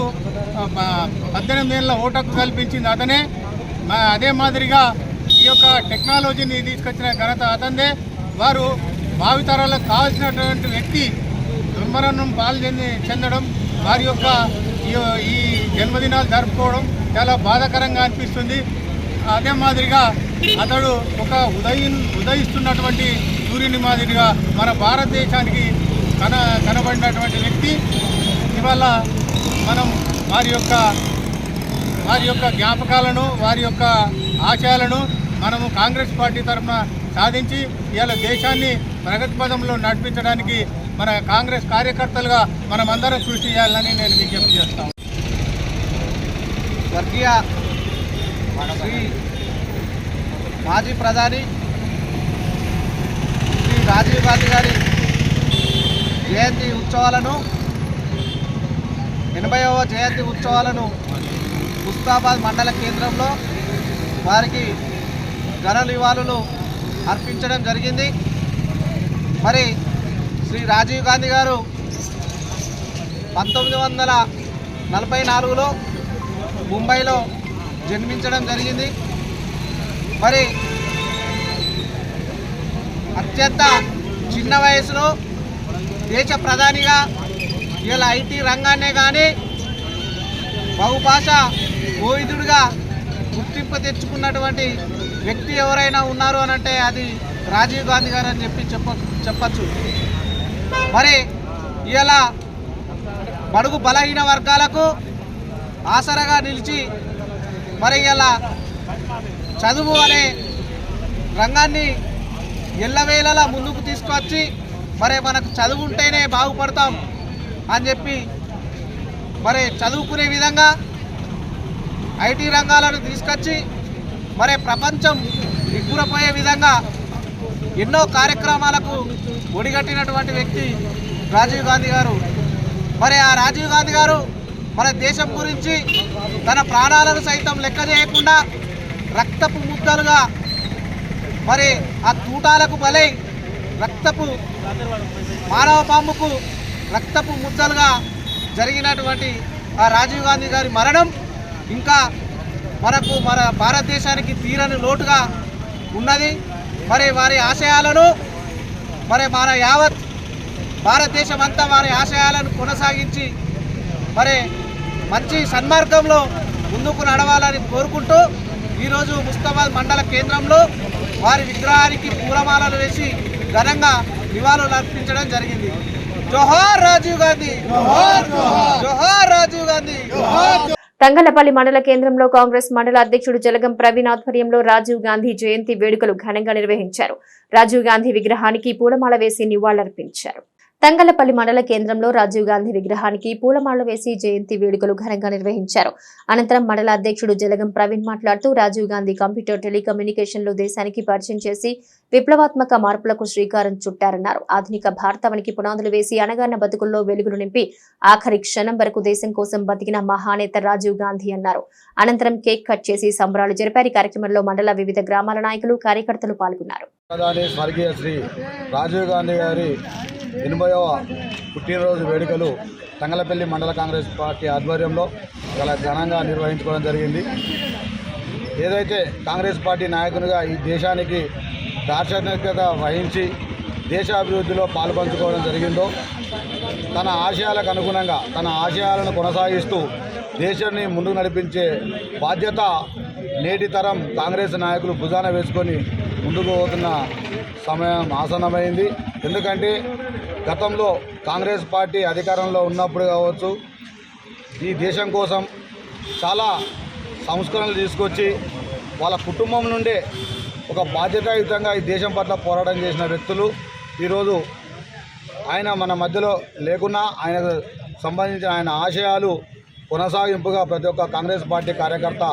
18 ఏళ్ళ ఓటకు కల్పించింది అతనే. అదే మాదిరిగా ఈ యొక్క టెక్నాలజీని తీసుకొచ్చిన ఘనత అతనిదే. వారు భావితరాలకు కావాల్సినటువంటి వ్యక్తి విమరణం చెందడం, వారి యొక్క ఈ జన్మదినాలు జరుపుకోవడం చాలా బాధాకరంగా అనిపిస్తుంది. అదే మాదిరిగా అతడు ఒక ఉదయిస్తున్నటువంటి సూర్యుని మాదిరిగా మన భారతదేశానికి కనబడినటువంటి వ్యక్తి. ఇవాళ మనం వారి యొక్క జ్ఞాపకాలను, వారి యొక్క ఆశయాలను మనము కాంగ్రెస్ పార్టీ తరఫున సాధించి ఇవాళ దేశాన్ని ప్రగతి పదంలో నడిపించడానికి మన కాంగ్రెస్ కార్యకర్తలుగా మనమందరం కృషి చేయాలని నేను విజ్ఞప్తి చేస్తాను. స్వర్గీయ శ్రీ మాజీ ప్రధాని శ్రీ రాజీవ్ గాంధీ గారి జయంతి ఉత్సవాలను 80వ జయంతి ఉత్సవాలను ముస్తాబాద్ మండల కేంద్రంలో వారికి ఘన నివాళులు అర్పించడం జరిగింది. మరి శ్రీ రాజీవ్ గాంధీ గారు 1944లో ముంబైలో జన్మించడం జరిగింది. మరి అత్యంత చిన్న వయసులో దేశ ప్రధానిగా ఇలా ఐటీ రంగాన్నే కానీ బహుభాష కోవిదుడిగా గుర్తింపు తెచ్చుకున్నటువంటి వ్యక్తి ఎవరైనా ఉన్నారు అనంటే అది రాజీవ్ గాంధీ గారు అని చెప్పచ్చు. మరి ఇలా బడుగు బలహీన వర్గాలకు ఆసరాగా నిలిచి మరి ఇలా చదువు అనే రంగాన్ని ఎల్లవేళలా ముందుకు తీసుకొచ్చి మరి మనకు చదువు ఉంటేనే బాగుపడతాం అని చెప్పి మరి చదువుకునే విధంగా ఐటీ రంగాలను తీసుకొచ్చి మరి ప్రపంచం నిగ్గురపోయే విధంగా ఎన్నో కార్యక్రమాలకు ఒడిగట్టినటువంటి వ్యక్తి రాజీవ్ గాంధీ గారు. మరి ఆ రాజీవ్ గాంధీ గారు మన దేశం గురించి తన ప్రాణాలను సైతం లెక్క చేయకుండా రక్తపు ముద్దలుగా మరి ఆ తూటాలకు బలై రక్తపు మానవ పాముకు రక్తపు ముద్దలుగా జరిగినటువంటి ఆ రాజీవ్ గాంధీ గారి మరణం ఇంకా మన భారతదేశానికి తీరని లోటుగా ఉన్నది. మరి వారి ఆశయాలను మరి మన యావత్ భారతదేశం అంతా వారి ఆశయాలను కొనసాగించి మరి మంచి సన్మార్గంలో ముందుకు నడవాలని కోరుకుంటూ ఈరోజు ముస్తాబాద్ మండల కేంద్రంలో వారి విగ్రహానికి పూలమాలలు వేసి ఘనంగా నివాళులు అర్పించడం జరిగింది. జోహార్ రాజీవ్ గాంధీ, జోహార్ రాజీవ్ గాంధీ. తంగళ్లపల్లి మండల కేంద్రంలో కాంగ్రెస్ మండల అధ్యక్షుడు జలగం ప్రవీణ్ ఆధ్వర్యంలో రాజీవ్ గాంధీ జయంతి వేడుకలు ఘనంగా నిర్వహించారు. రాజీవ్ గాంధీ విగ్రహానికి పూలమాల వేసి నివాళులర్పించారు. తంగళ్లపల్లి మండల కేంద్రంలో రాజీవ్ గాంధీ విగ్రహానికి పూలమాల వేసి జయంతి వేడుకలు ఘనంగా నిర్వహించారు. అనంతరం మండల అధ్యక్షుడు జలగం ప్రవీణ్ మాట్లాడుతూ రాజీవ్ గాంధీ కంప్యూటర్ టెలికమ్యూనికేషన్లు దేశానికి పరిచయం చేసి విప్లవాత్మక మార్పులకు శ్రీకారం చుట్టారన్నారు. ఆధునిక భారతావనికి పునాదులు వేసి అణగారిన బతుకుల్లో వెలుగులు నింపి ఆఖరి క్షణం వరకు దేశం కోసం బతికిన మహానేత రాజీవ్ గాంధీ అన్నారు. అనంతరం కేక్ కట్ చేసి సంబరాలు జరిపారు. కార్యక్రమంలో మండల వివిధ గ్రామాల నాయకులు కార్యకర్తలు పాల్గొన్నారు. స్వర్గీయ శ్రీ రాజీవ్ గాంధీ గారి 80వ పుట్టినరోజు వేడుకలు తంగలపల్లి మండల కాంగ్రెస్ పార్టీ ఆధ్వర్యంలో చాలా ఘనంగా నిర్వహించుకోవడం జరిగింది. ఏదైతే కాంగ్రెస్ పార్టీ నాయకునిగా ఈ దేశానికి దార్శనికత వహించి దేశాభివృద్ధిలో పాలుపంచుకోవడం జరిగిందో, తన ఆశయాలకు అనుగుణంగా తన ఆశయాలను కొనసాగిస్తూ దేశాన్ని ముందుకు నడిపించే బాధ్యత నేటి తరం కాంగ్రెస్ నాయకులు భుజాన వేసుకొని ముందుకు పోతున్న సమయం ఆసన్నమైంది. ఎందుకంటే గతంలో కాంగ్రెస్ పార్టీ అధికారంలో ఉన్నప్పుడు కావచ్చు, ఈ దేశం కోసం చాలా సంస్కరణలు తీసుకొచ్చి వాళ్ళ కుటుంబం నుండే ఒక బాధ్యతాయుతంగా ఈ దేశం పట్ల పోరాటం చేసిన వ్యక్తులు ఈరోజు ఆయన మన మధ్యలో లేకున్నా ఆయనకు సంబంధించిన ఆయన ఆశయాలు కొనసాగింపుగా ప్రతి ఒక్క కాంగ్రెస్ పార్టీ కార్యకర్త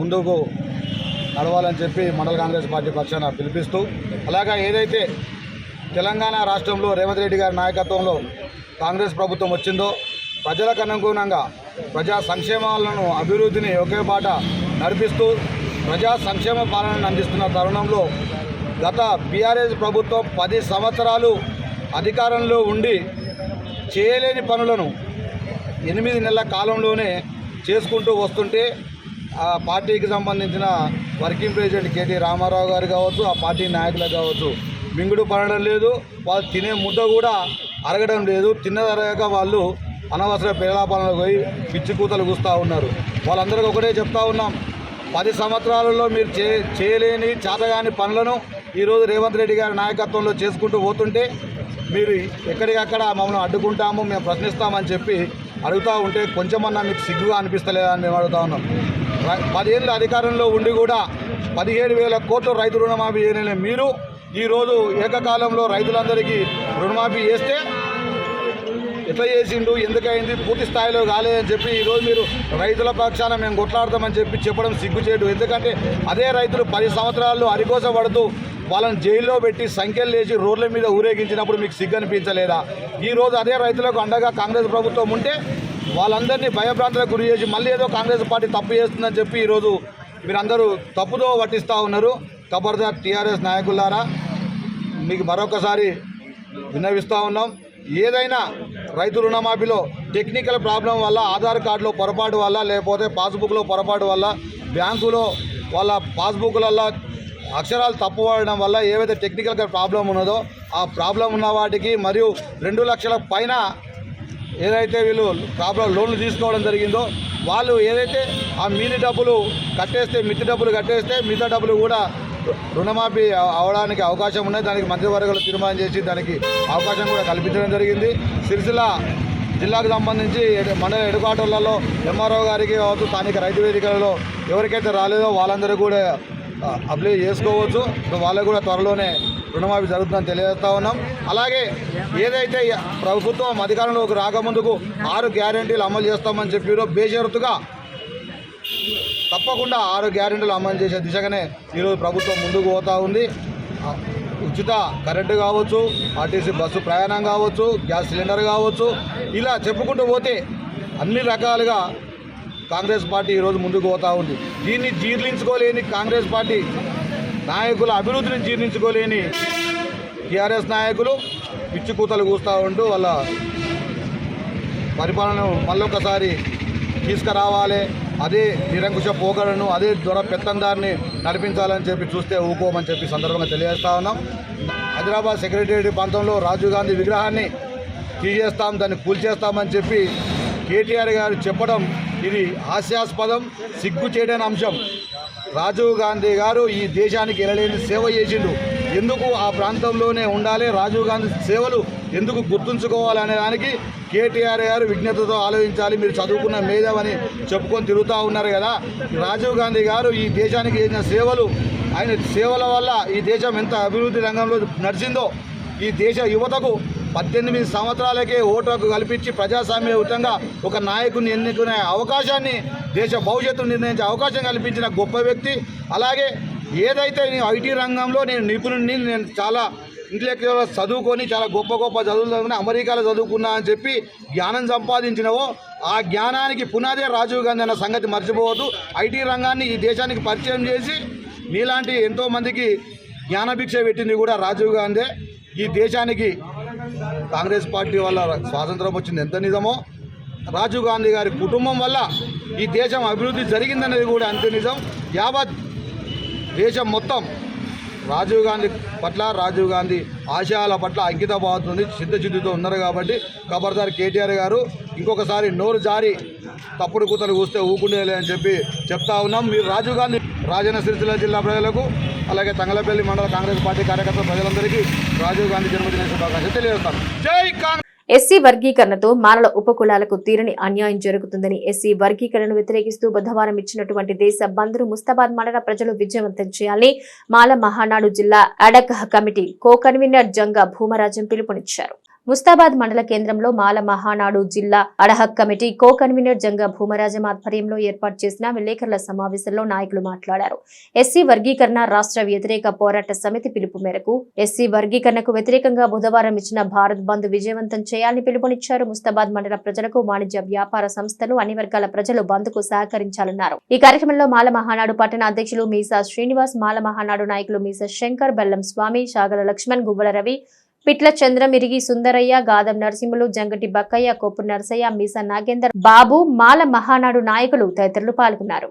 ముందుకు నడవాలని చెప్పి మండల కాంగ్రెస్ పార్టీ పక్షాన పిలిపిస్తూ, అలాగే ఏదైతే తెలంగాణ రాష్ట్రంలో రేవంత్ రెడ్డి గారి నాయకత్వంలో కాంగ్రెస్ ప్రభుత్వం వచ్చిందో, ప్రజలకు అనుగుణంగా ప్రజా సంక్షేమాలను అభివృద్ధిని ఒకే బాట నడిపిస్తూ ప్రజా సంక్షేమ పాలనను అందిస్తున్న తరుణంలో గత బీఆర్ఎస్ ప్రభుత్వం 10 సంవత్సరాలు అధికారంలో ఉండి చేయలేని పనులను 8 నెలల కాలంలోనే చేసుకుంటూ వస్తుంటే ఆ పార్టీకి సంబంధించిన వర్కింగ్ ప్రెసిడెంట్ కేటీ రామారావు గారు కావచ్చు, ఆ పార్టీ నాయకులకు కావచ్చు, మింగుడు పడడం లేదు. వాళ్ళు తినే ముద్ద కూడా అరగడం లేదు. తిన్నదరగక వాళ్ళు అనవసర పేలాపాలకు పోయి పిచ్చి కూతలు కూస్తూ ఉన్నారు. వాళ్ళందరికీ ఒకటే చెప్తా ఉన్నాం, 10 సంవత్సరాలలో మీరు చేయలేని చేతగాని పనులను ఈరోజు రేవంత్ రెడ్డి గారి నాయకత్వంలో చేసుకుంటూ పోతుంటే మీరు ఎక్కడికక్కడ మమ్మల్ని అడ్డుకుంటాము, మేము ప్రశ్నిస్తామని చెప్పి అడుగుతూ ఉంటే కొంచెమన్నా మీకు సిగ్గుగా అనిపిస్తలేదా అని మేము అడుగుతా ఉన్నాం. 10 ఏళ్ళ అధికారంలో ఉండి కూడా 17,000 కోట్ల రైతు రుణమాఫీ చేయలేని మీరు ఈరోజు ఏకకాలంలో రైతులందరికీ రుణమాఫీ చేస్తే ఎట్లా చేసిండు, ఎందుకైంది, పూర్తి స్థాయిలో కాలేదని చెప్పి ఈరోజు మీరు రైతుల పక్షాన మేము కొట్లాడతామని చెప్పడం సిగ్గుచేటు. ఎందుకంటే అదే రైతులు 10 సంవత్సరాలు అరికోస పడుతూ వాళ్ళని జైల్లో పెట్టి సంఖ్యలు లేచి రోడ్ల మీద ఊరేగించినప్పుడు మీకు సిగ్గు అనిపించలేదా? ఈరోజు అదే రైతులకు అండగా కాంగ్రెస్ ప్రభుత్వం ఉంటే వాళ్ళందరినీ భయభ్రాంతులకు గురి చేసి మళ్ళీ ఏదో కాంగ్రెస్ పార్టీ తప్పు చేస్తుందని చెప్పి ఈరోజు మీరందరూ తప్పుదో పట్టిస్తూ ఉన్నారు. ఖబర్దార్ టీఆర్ఎస్ నాయకులారా, మీకు మరొకసారి విన్నవిస్తూ ఉన్నాం. ఏదైనా రైతు రుణమాఫీలో టెక్నికల్ ప్రాబ్లం వల్ల, ఆధార్ కార్డులో పొరపాటు వల్ల, లేకపోతే పాస్బుక్లో పొరపాటు వల్ల, బ్యాంకులో వాళ్ళ పాస్బుక్లలో అక్షరాలు తప్పు పడడం వల్ల ఏవైతే టెక్నికల్గా ప్రాబ్లం ఉన్నదో ఆ ప్రాబ్లం ఉన్న వాటికి మరియు 2 లక్షల పైన ఏదైతే వీళ్ళు లోన్లు తీసుకోవడం జరిగిందో వాళ్ళు ఏదైతే ఆ మిగతా డబ్బులు కట్టేస్తే మిగతా డబ్బులు కూడా రుణమాఫీ అవడానికి అవకాశం ఉన్నది. దానికి మంత్రివర్గంలో తీర్మానం చేసి దానికి అవకాశం కూడా కల్పించడం జరిగింది. సిరిసిల్ల జిల్లాకు సంబంధించి మండల హెడ్ క్వార్టర్లలో ఎంఆర్ఓ గారికి కావచ్చు, స్థానిక రైతు వేదికలలో ఎవరికైతే రాలేదో వాళ్ళందరూ కూడా అప్లై చేసుకోవచ్చు. వాళ్ళకు కూడా త్వరలోనే రుణమాఫీ జరుగుతుందని తెలియజేస్తూ ఉన్నాం. అలాగే ఏదైతే ప్రభుత్వం అధికారంలోకి రాకముందుకు 6 గ్యారెంటీలు అమలు చేస్తామని చెప్పారో బేషరతుగా తప్పకుండా 6 గ్యారెంటీలు అమలు చేసే దిశగానే ఈరోజు ప్రభుత్వం ముందుకు పోతూ ఉంది. ఉచిత కరెంటు కావచ్చు, ఆర్టీసీ బస్సు ప్రయాణం కావచ్చు, గ్యాస్ సిలిండర్ కావచ్చు, ఇలా చెప్పుకుంటూ పోతే అన్ని రకాలుగా కాంగ్రెస్ పార్టీ ఈరోజు ముందుకు పోతూ ఉంది. దీన్ని జీర్ణించుకోలేని కాంగ్రెస్ పార్టీ నాయకుల అభివృద్ధిని జీర్ణించుకోలేని టీఆర్ఎస్ నాయకులు పిచ్చి కూతలు కూస్తూ ఉంటూ వాళ్ళ పరిపాలనను మళ్ళొకసారి తీసుకురావాలి, అదే నిరంకుశ పోకడను, అదే దొర పెత్తందారిని నడిపించాలని చెప్పి చూస్తే ఊకోమని చెప్పి సందర్భంగా తెలియజేస్తూ ఉన్నాం. హైదరాబాద్ సెక్రటేరియట్ ప్రాంతంలో రాజీవ్ గాంధీ విగ్రహాన్ని తీసేస్తాం, దాన్ని కూల్చేస్తామని చెప్పి కేటీఆర్ గారు చెప్పడం ఇది హాస్యాస్పదం, సిగ్గు చేయని అంశం. రాజీవ్ గాంధీ గారు ఈ దేశానికి ఎనలేని సేవ చేసిండు. ఎందుకు ఆ ప్రాంతంలోనే ఉండాలి, రాజీవ్ గాంధీ సేవలు ఎందుకు గుర్తుంచుకోవాలనే దానికి కేటీఆర్ గారు విజ్ఞతతో ఆలోచించాలి. మీరు చదువుకున్న మేధావని చెప్పుకొని తిరుగుతూ ఉన్నారు కదా. రాజీవ్ గాంధీ గారు ఈ దేశానికి చేసిన సేవలు, ఆయన సేవల వల్ల ఈ దేశం ఎంత అభివృద్ధి రంగంలో నడిచిందో, ఈ దేశ యువతకు 18 సంవత్సరాలకే ఓటు హక్కు కల్పించి ప్రజాస్వామ్యయుతంగా ఒక నాయకుడిని ఎన్నుకునే అవకాశాన్ని, దేశ భవిష్యత్తును నిర్ణయించే అవకాశం కల్పించిన గొప్ప వ్యక్తి. అలాగే ఏదైతే నేను ఐటీ రంగంలో నేను నిపుణుడిని, నేను చాలా ఇంటలెక్చువల్ చదువుకొని చాలా గొప్ప గొప్ప చదువులు చదువుకుని అమెరికాలో చదువుకున్నా అని చెప్పి జ్ఞానం సంపాదించినవో, ఆ జ్ఞానానికి పునాదే రాజీవ్ గాంధీ అన్న సంగతి మర్చిపోవద్దు. ఐటీ రంగాన్ని ఈ దేశానికి పరిచయం చేసి మీలాంటి ఎంతోమందికి జ్ఞానభిక్ష పెట్టింది కూడా రాజీవ్ గాంధీ. ఈ దేశానికి కాంగ్రెస్ పార్టీ వల్ల స్వాతంత్రం వచ్చింది ఎంత నిజమో, రాజీవ్ గాంధీ గారి కుటుంబం వల్ల ఈ దేశం అభివృద్ధి జరిగిందనేది కూడా అంతే నిజం. యావత్ దేశం మొత్తం రాజీవ్ గాంధీ పట్ల, రాజీవ్ గాంధీ ఆశయాల పట్ల అంకిత భావంతో సిద్ధశుద్ధితో ఉన్నారు. కాబట్టి ఖబర్దార్ కేటీఆర్ గారు ఇంకొకసారి నోరు జారి తప్పుడు కూతలు కూస్తే ఊకుండేలే అని చెప్పి చెప్తా ఉన్నాం. మీరు రాజీవ్ గాంధీ రాజన్న సిరిసిల్ల జిల్లా ప్రజలకు, అలాగే తంగలపల్లి మండల కాంగ్రెస్ పార్టీ కార్యకర్తల ప్రజలందరికీ రాజీవ్ గాంధీ జన్మదిన శుభాకాంక్షలు తెలియజేస్తాను. జై కాంగ్రెస్. ఎస్సీ వర్గీకరణతో మాలల ఉపకులాలకు తీరని అన్యాయం జరుగుతుందని ఎస్సీ వర్గీకరణను వ్యతిరేకిస్తూ బుధవారం ఇచ్చినటువంటి దేశ బంద్ను ముస్తాబాద్ మండల ప్రజలు విజయవంతం చేయాలని మాల మహానాడు జిల్లా ad hoc committee co convener Janga Bhumarajam పిలుపునిచ్చారు. ముస్తాబాద్ మండల కేంద్రంలో మాల మహానాడు జిల్లా ad hoc committee co convener Janga Bhumarajam ఆధ్వర్యంలో ఏర్పాటు చేసిన విలేకరుల సమావేశంలో నాయకులు మాట్లాడారు. ఎస్సీ వర్గీకరణ రాష్ట్ర వ్యతిరేక పోరాట సమితి పిలుపు మేరకు ఎస్సీ వర్గీకరణకు వ్యతిరేకంగా బుధవారం ఇచ్చిన భారత్ బంద్ విజయవంతం చేయాలని పిలుపునిచ్చారు. ముస్తాబాద్ మండల ప్రజలకు, వాణిజ్య వ్యాపార సంస్థలు, అన్ని వర్గాల ప్రజలు బంద్ కు సహకరించాలన్నారు. ఈ కార్యక్రమంలో మాల మహానాడు పట్టణ అధ్యక్షులు మీసా శ్రీనివాస్, మాల మహానాడు నాయకులు మీసా శంకర్, బెల్లం స్వామి, షాగల లక్ష్మణ్, గువ్వల రవి, పిట్ల చంద్రం, ఇరిగి సుందరయ్య, గాదం నరసింహులు, జంగటి బక్కయ్య, కొప్పు నరసయ్య, మీసా నాగేందర్, బాబు, మాల మహానాడు నాయకులు తదితరులు పాల్గొన్నారు.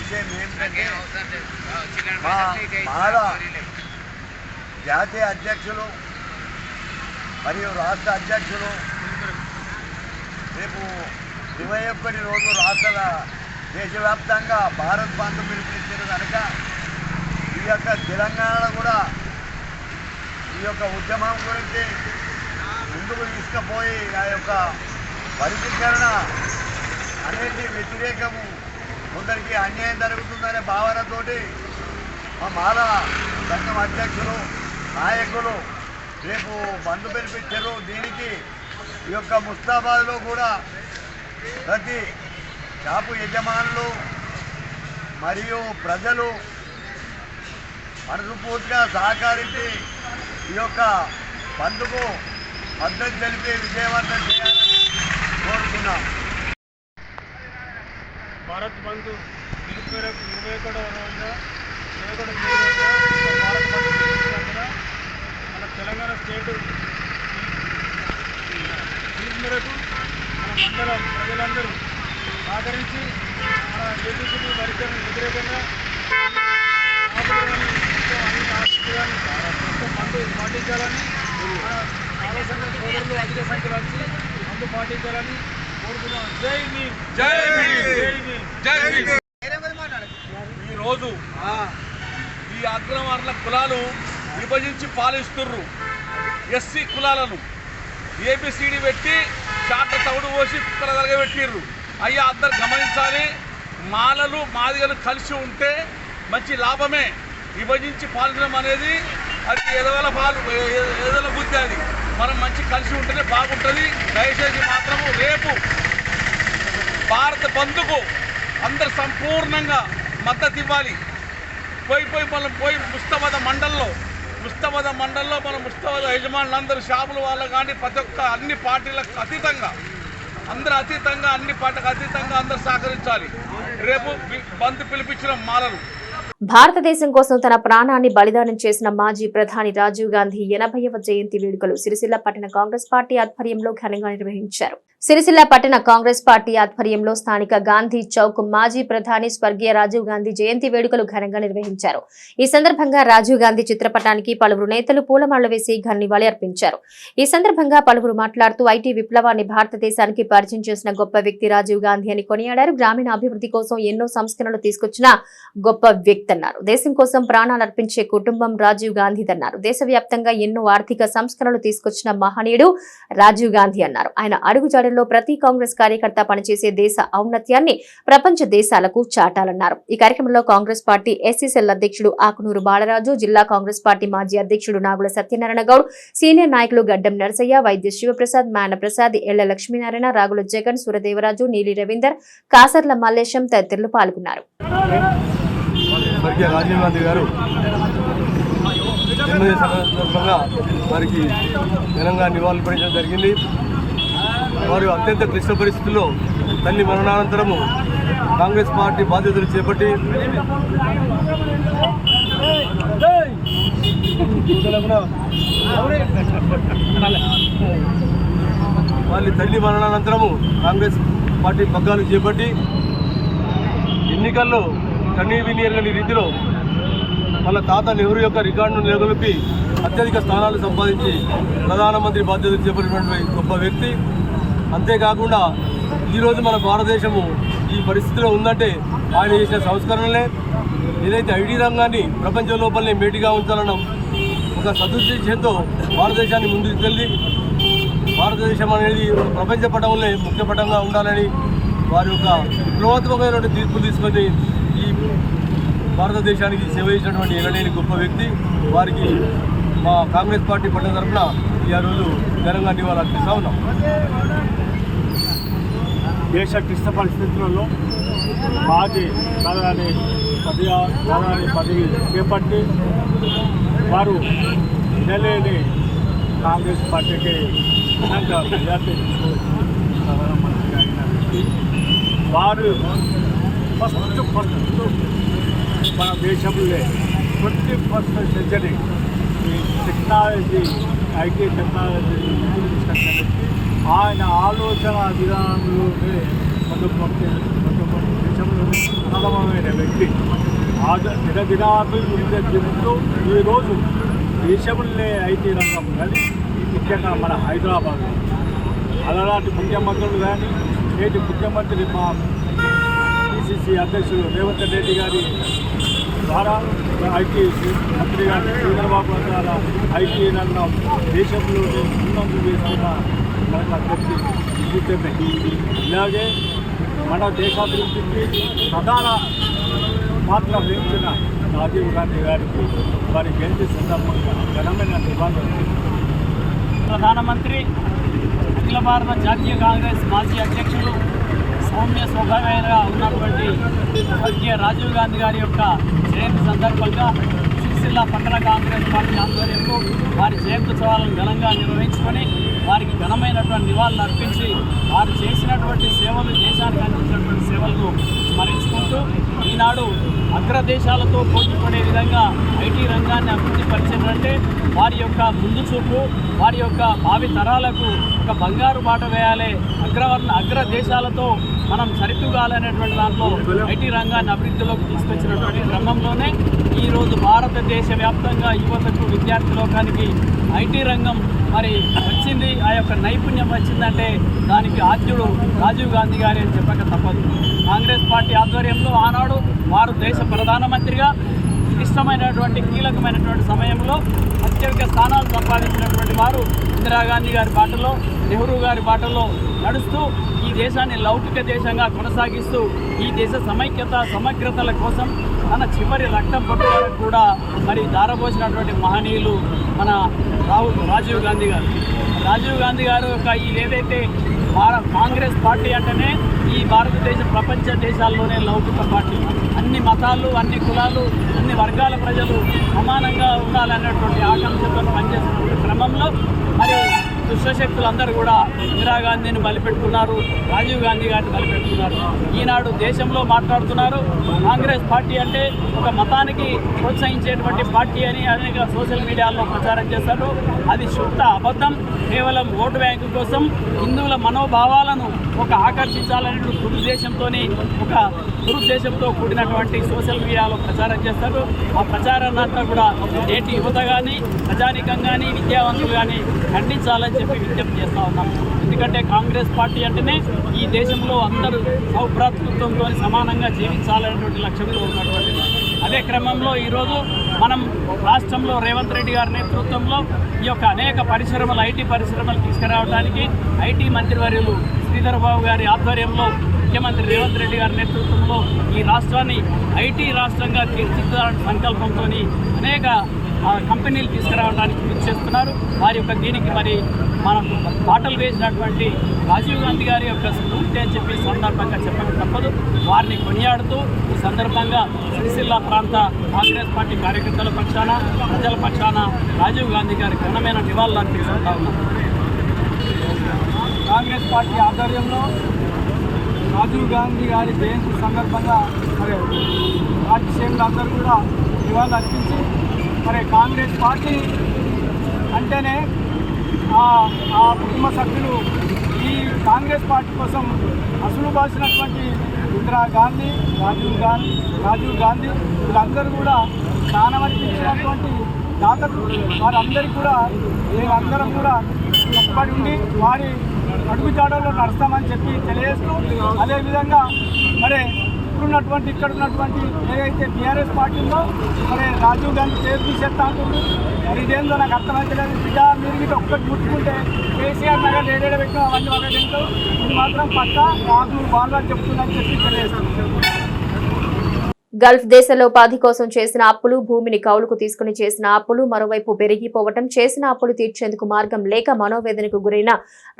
విషయం ఏంటంటే మాల జాతీయ అధ్యక్షులు మరియు రాష్ట్ర అధ్యక్షులు రేపు 21 రోజు రాష్ట్ర దేశవ్యాప్తంగా భారత్ బంద్ పిలుపునిచ్చారు కనుక ఈ యొక్క తెలంగాణలో కూడా ఈ యొక్క ఉద్యమం గురించి ముందుకు తీసుకుపోయి ఆ యొక్క వర్గీకరణ అనేది వ్యతిరేకము, కొందరికి అన్యాయం జరుగుతుందనే భావనతోటి మా మాల సంఘం అధ్యక్షులు, నాయకులు రేపు బంద్ పిలిపించారు. దీనికి ఈ యొక్క ముస్తాబాద్లో కూడా ప్రతి షాపు యజమానులు మరియు ప్రజలు మనస్ఫూర్తిగా సహకరించి ఈ యొక్క బంద్కు మద్దతు తెలిపి విజయవంతం చేయాలని కోరుతున్నాం. భారత్ బంద్ పిలుపు మేరకు 21వ రోజున మన తెలంగాణ స్టేట్ పిలుపు మేరకు మన అందరూ ప్రజలందరూ సహకరించి మన ఏపీసీ వర్గం వ్యతిరేకంగా మందు పాటించాలని ఆలోచన సోదరులు అధిక సంఖ్యలో వచ్చి మందు పాటించాలని కోరుతున్నాం. జై భీమ్, జై భీమ్, జై భీమ్. ఈరోజు ఈ అగ్రవర్ణ కులాలు విభజించి పాలిస్తుర్రు. ఎస్సీ కులాలను ఏబిసిడి పెట్టి చాట తవుడు పోసి కుక్కల తరగబెట్టిర్రు. అయ్యా అందరు గమనించాలి, మాలలు మాదిగలు కలిసి ఉంటే మంచి లాభమే. విభజించి పాలించడం అనేది అది ఎదల బుద్ధి. అది మనం మంచి కలిసి ఉంటేనే బాగుంటుంది. దయచేసి మాత్రము రేపు భారత బంద్కు అందరు సంపూర్ణంగా మద్దతు ఇవ్వాలి. పోయి ముస్తాబాద్ మండల్లో మన ముస్తాబాద్ యజమానులందరూ షాపుల వాళ్ళ కానీ ప్రతి ఒక్క అన్ని పార్టీలకు అతీతంగా అన్ని పార్టీలకు అతీతంగా అందరూ సహకరించాలి. రేపు బంద్ పిలిపించిన మాలలు. భారతదేశం కోసం తన ప్రాణాన్ని బలిదానం చేసిన మాజీ ప్రధాని రాజీవ్ గాంధీ 80వ జయంతి వేడుకలు సిరిసిల్ల పట్టణ కాంగ్రెస్ పార్టీ ఆధ్వర్యంలో ఘనంగా నిర్వహించారు. సిరిసిల్ల పట్టణ కాంగ్రెస్ పార్టీ ఆధ్వర్యంలో స్థానిక గాంధీ చౌక్ మాజీ ప్రధాని స్వర్గీయ రాజీవ్ గాంధీ జయంతి వేడుకలు ఘనంగా నిర్వహించారు. ఈ సందర్భంగా రాజీవ్ గాంధీ చిత్రపటానికి పలువురు నేతలు పూలమాలలు వేసి ఘన నివాళి అర్పించారు. ఈ సందర్భంగా పలువురు మాట్లాడుతూ ఐటీ విప్లవాన్ని భారతదేశానికి పరిచయం చేసిన గొప్ప వ్యక్తి రాజీవ్ గాంధీ అని కొనియాడారు. గ్రామీణ అభివృద్ధి కోసం ఎన్నో సంస్కరణలు తీసుకొచ్చిన గొప్ప వ్యక్తి అన్నారు. దేశం కోసం ప్రాణాలు అర్పించే కుటుంబం రాజీవ్ గాంధీదన్నారు. దేశవ్యాప్తంగా ఎన్నో ఆర్థిక సంస్కరణలు తీసుకొచ్చిన మహనీయుడు రాజీవ్ గాంధీ అన్నారు. ఆయన అడుగుజాడల్లో ప్రతి కాంగ్రెస్ కార్యకర్త పనిచేసే దేశ ఔన్నత్యాన్ని ప్రపంచ దేశాలకు చాటాలన్నారు. ఈ కార్యక్రమంలో కాంగ్రెస్ పార్టీ ఎస్సీసెల్ అధ్యక్షుడు ఆకునూరు బాలరాజు, జిల్లా కాంగ్రెస్ పార్టీ మాజీ అధ్యక్షుడు నాగుల సత్యనారాయణ గౌడ్, సీనియర్ నాయకులు గడ్డం నరసయ్య, వైద్య శివప్రసాద్, మానప్రసాద్, ఎళ్ల లక్ష్మీనారాయణ, రాగుల జగన్, సురదేవరాజు, నీలి రవీందర్, కాసర్ల మల్లేశం తదితరులు పాల్గొన్నారు. స్వర్గీయ రాజీవ్ గాంధీ గారు జన్మదిన సందర్భంగా వారికి ఘనంగా నివాళులర్పించడం జరిగింది. వారు అత్యంత క్లిష్ట పరిస్థితుల్లో తల్లి మరణానంతరము కాంగ్రెస్ పార్టీ బాధ్యతలు చేపట్టి వాళ్ళ తల్లి మరణానంతరము కాంగ్రెస్ పార్టీ పగ్గాలు చేపట్టి ఎన్నికల్లో కన్నీవినియర్గని రీతిలో వాళ్ళ తాత నెహ్రూ యొక్క రికార్డును నెలకొల్పి అత్యధిక స్థానాలు సంపాదించి ప్రధానమంత్రి బాధ్యతలు చేపట్టినటువంటి గొప్ప వ్యక్తి. అంతేకాకుండా ఈరోజు మన భారతదేశము ఈ పరిస్థితిలో ఉందంటే ఆయన చేసిన సంస్కరణలే. ఏదైతే ఐటీ రంగాన్ని ప్రపంచం లోపలనే మేటిగా ఉంచాలన్న ఒక సదుద్దేశంతో భారతదేశాన్ని ముందుకు వెళ్ళి భారతదేశం అనేది ప్రపంచ పటంలో ముఖ్య పటంగా ఉండాలని వారి యొక్క విప్లవాత్మకమైనటువంటి తీర్పులు తీసుకొని ఈ భారతదేశానికి సేవ చేసినటువంటి ఎనలేని గొప్ప వ్యక్తి. వారికి మా కాంగ్రెస్ పార్టీ పట్టణ తరఫున ఈ రోజు ఘనంగా నివాళులు అర్పిస్తూ ఉన్నాం. దేశ క్లిష్ట పరిస్థితులలో మాజీ ప్రధాని పదవి చేపట్టి వారు వినలేని కాంగ్రెస్ పార్టీకి ఘనంగా మెజార్టీ ప్రధానమంత్రి అయిన వ్యక్తి. వారు ఫస్ట్ మన దేశంలో 21st సెంచరీ ఈ టెక్నాలజీ ఐటీ టెక్నాలజీ తీసుకొచ్చి ఆయన ఆలోచన విధానంలోనే దేశంలోనే ప్రథమమైన వ్యక్తి. దినాభివృద్ధి చెందుతూ ఈరోజు దేశంలో ఐటీ రంగం కానీ ముఖ్యంగా మన హైదరాబాద్ అలాంటి ముఖ్యమంత్రులు కానీ నేటి ముఖ్యమంత్రి మా పిసిసి అధ్యక్షులు రేవంత్ రెడ్డి గారి ద్వారా ఐటీ మంత్రి గారి చంద్రబాబు ద్వారా ఐటీ రంగం దేశంలోనే ముందంజు వేస్తున్న మనకు అందరికీ విదితమే. ఇలాగే మన దేశాభివృద్ధికి ప్రధాన పాత్ర వహించిన రాజీవ్ గాంధీ గారికి వారి జయంతి సందర్భంగా ఘనమైన నివాళులు. ప్రధానమంత్రి, అఖిల భారత జాతీయ కాంగ్రెస్ మాజీ అధ్యక్షులు, సౌమ్య స్వభావంగా ఉన్నటువంటి స్వర్గీయ రాజీవ్ గాంధీ గారి యొక్క జయంతి సందర్భంగా సిరిసిల్ల పట్టణ కాంగ్రెస్ పార్టీ ఆధ్వర్యంలో వారి జయంతి ఉత్సవాలను ఘనంగా నిర్వహించుకొని వారికి ఘనమైనటువంటి నివాళులు అర్పించి వారు చేసినటువంటి సేవలు, దేశానికి అందించినటువంటి సేవలను స్మరించుకుంటూ ఈనాడు అగ్రదేశాలతో పోటీ పడే విధంగా ఐటీ రంగాన్ని అభివృద్ధి పరిచారంటే వారి యొక్క ముందు చూపు, వారి యొక్క భావి తరాలకు ఒక బంగారు బాట వేయాలి, అగ్ర దేశాలతో మనం సరితూగాలనేటువంటి దాంట్లో ఐటీ రంగాన్ని అభివృద్ధిలోకి తీసుకొచ్చినటువంటి క్రమంలోనే ఈరోజు భారతదేశ వ్యాప్తంగా యువతకు విద్యార్థి లోకానికి ఐటీ రంగం మరి వచ్చింది. ఆ యొక్క నైపుణ్యం వచ్చిందంటే దానికి ఆద్యుడు రాజీవ్ గాంధీ గారి అని చెప్పక తప్పదు. కాంగ్రెస్ పార్టీ ఆధ్వర్యంలో ఆనాడు వారు దేశ ప్రధానమంత్రిగా ఇష్టమైనటువంటి కీలకమైనటువంటి సమయంలో అత్యధిక స్థానాలు సంపాదించినటువంటి వారు ఇందిరాగాంధీ గారి బాటలో, నెహ్రూ గారి బాటలో నడుస్తూ ఈ దేశాన్ని లౌకిక దేశంగా కొనసాగిస్తూ ఈ దేశ సమైక్యత సమగ్రతల కోసం తన చివరి రక్తం పట్టుకోవడానికి కూడా మరి దారపోసినటువంటి మహనీయులు మన రాజీవ్ గాంధీ గారు. రాజీవ్ గాంధీ గారు యొక్క ఏదైతే కాంగ్రెస్ పార్టీ అంటేనే ఈ భారతదేశ ప్రపంచ దేశాల్లోనే లౌకిక పార్టీ. అన్ని మతాలు, అన్ని కులాలు, అన్ని వర్గాల ప్రజలు సమానంగా ఉండాలనేటువంటి ఆకాంక్షతో పనిచేస్తున్న క్రమంలో మరి దుష్టశక్తులందరూ కూడా ఇందిరాగాంధీని బలిపెట్టుకున్నారు, రాజీవ్ గాంధీ గారిని బలిపెట్టుకున్నారు. ఈనాడు దేశంలో మాట్లాడుతున్నారు కాంగ్రెస్ పార్టీ అంటే ఒక మతానికి ప్రోత్సహించేటువంటి పార్టీ అని అనేక సోషల్ మీడియాలో ప్రచారం చేశారు. అది శుద్ధ అబద్ధం. కేవలం ఓటు బ్యాంకు కోసం హిందువుల మనోభావాలను ఒక ఆకర్షించాలనే దురుద్దేశంతో కూడినటువంటి సోషల్ మీడియాలో ప్రచారం చేస్తారు. ఆ ప్రచారాన్ని అంతా కూడా నేటి యువత కానీ, ప్రజానికం కానీ, విద్యావంతులు కానీ ఖండించాలని చెప్పి విజ్ఞప్తి చేస్తూ ఉన్నాం. ఎందుకంటే కాంగ్రెస్ పార్టీ అంటేనే ఈ దేశంలో అందరూ సౌభ్రాతృత్వంతో సమానంగా జీవించాలనేటువంటి లక్ష్యంతో ఉన్నటువంటిది. అదే క్రమంలో ఈరోజు మనం రాష్ట్రంలో రేవంత్ రెడ్డి గారి నేతృత్వంలో ఈ యొక్క అనేక పరిశ్రమలు, ఐటీ పరిశ్రమలు తీసుకురావడానికి ఐటీ మంత్రివర్యులు శ్రీధర్ బాబు గారి ఆధ్వర్యంలో, ముఖ్యమంత్రి రేవంత్ రెడ్డి గారి నేతృత్వంలో ఈ రాష్ట్రాన్ని ఐటీ రాష్ట్రంగా తీర్చిదిద్దాలనే సంకల్పంతో అనేక కంపెనీలు తీసుకురావడానికి కృషి చేస్తున్నారు. వారి యొక్క దీనికి మరి మనం బాటలు వేసినటువంటి రాజీవ్ గాంధీ గారి యొక్క స్ఫూర్తి అని చెప్పి సందర్భంగా చెప్పక తప్పదు. వారిని కొనియాడుతూ ఈ సందర్భంగా సిరిసిల్ల ప్రాంత కాంగ్రెస్ పార్టీ కార్యకర్తల పక్షాన, ప్రజల పక్షాన రాజీవ్ గాంధీ గారి ఘనమైన నివాళులు అర్పిస్తూ ఉన్నాం. కాంగ్రెస్ పార్టీ ఆధ్వర్యంలో రాజీవ్ గాంధీ గారి జయంతి సందర్భంగా మరి పార్టీ శ్రేణులందరూ కూడా నివాళులు అర్పించి మరి కాంగ్రెస్ పార్టీ అంటేనే ఆ కుటుంబ సభ్యులు ఈ కాంగ్రెస్ పార్టీ కోసం అసలు బాసినటువంటి ఇందిరాగాంధీ, రాజీవ్ గాంధీ వీళ్ళందరూ కూడా స్థానమర్పించినటువంటి దాతలు. వారందరికీ కూడా మేమందరం కూడా కష్టపడి ఉండి వారి అడుగుజాడల్లో నడుస్తామని చెప్పి తెలియజేస్తూ, అదేవిధంగా మరి ఇక్కడ ఉన్నటువంటి ఏదైతే టీఆర్ఎస్ పార్టీ ఉందో మరి రాజీవ్ గాంధీ పేరు తీసేస్తా ఉంటుంది. మరి ఇదేందో నాకు అర్థమైతలేదు. బిడ్డ మీరు గిట్ట ఒక్కటి గుర్తుకుంటే కేసీఆర్ నగర్ ఏడేడ పెట్టిన అవన్నీ ఒక తింటూ ఇది మాత్రం పక్క నాకు బాగా చెప్తుందని చెప్పి తెలియజేస్తుంది. గల్ఫ్ దేశాల్లో ఉపాధి కోసం చేసిన అప్పులు, భూమిని కౌలుకు తీసుకుని చేసిన అప్పులు మరోవైపు పెరిగిపోవటం, చేసిన అప్పులు తీర్చేందుకు మార్గం లేక మనోవేదనకు గురైన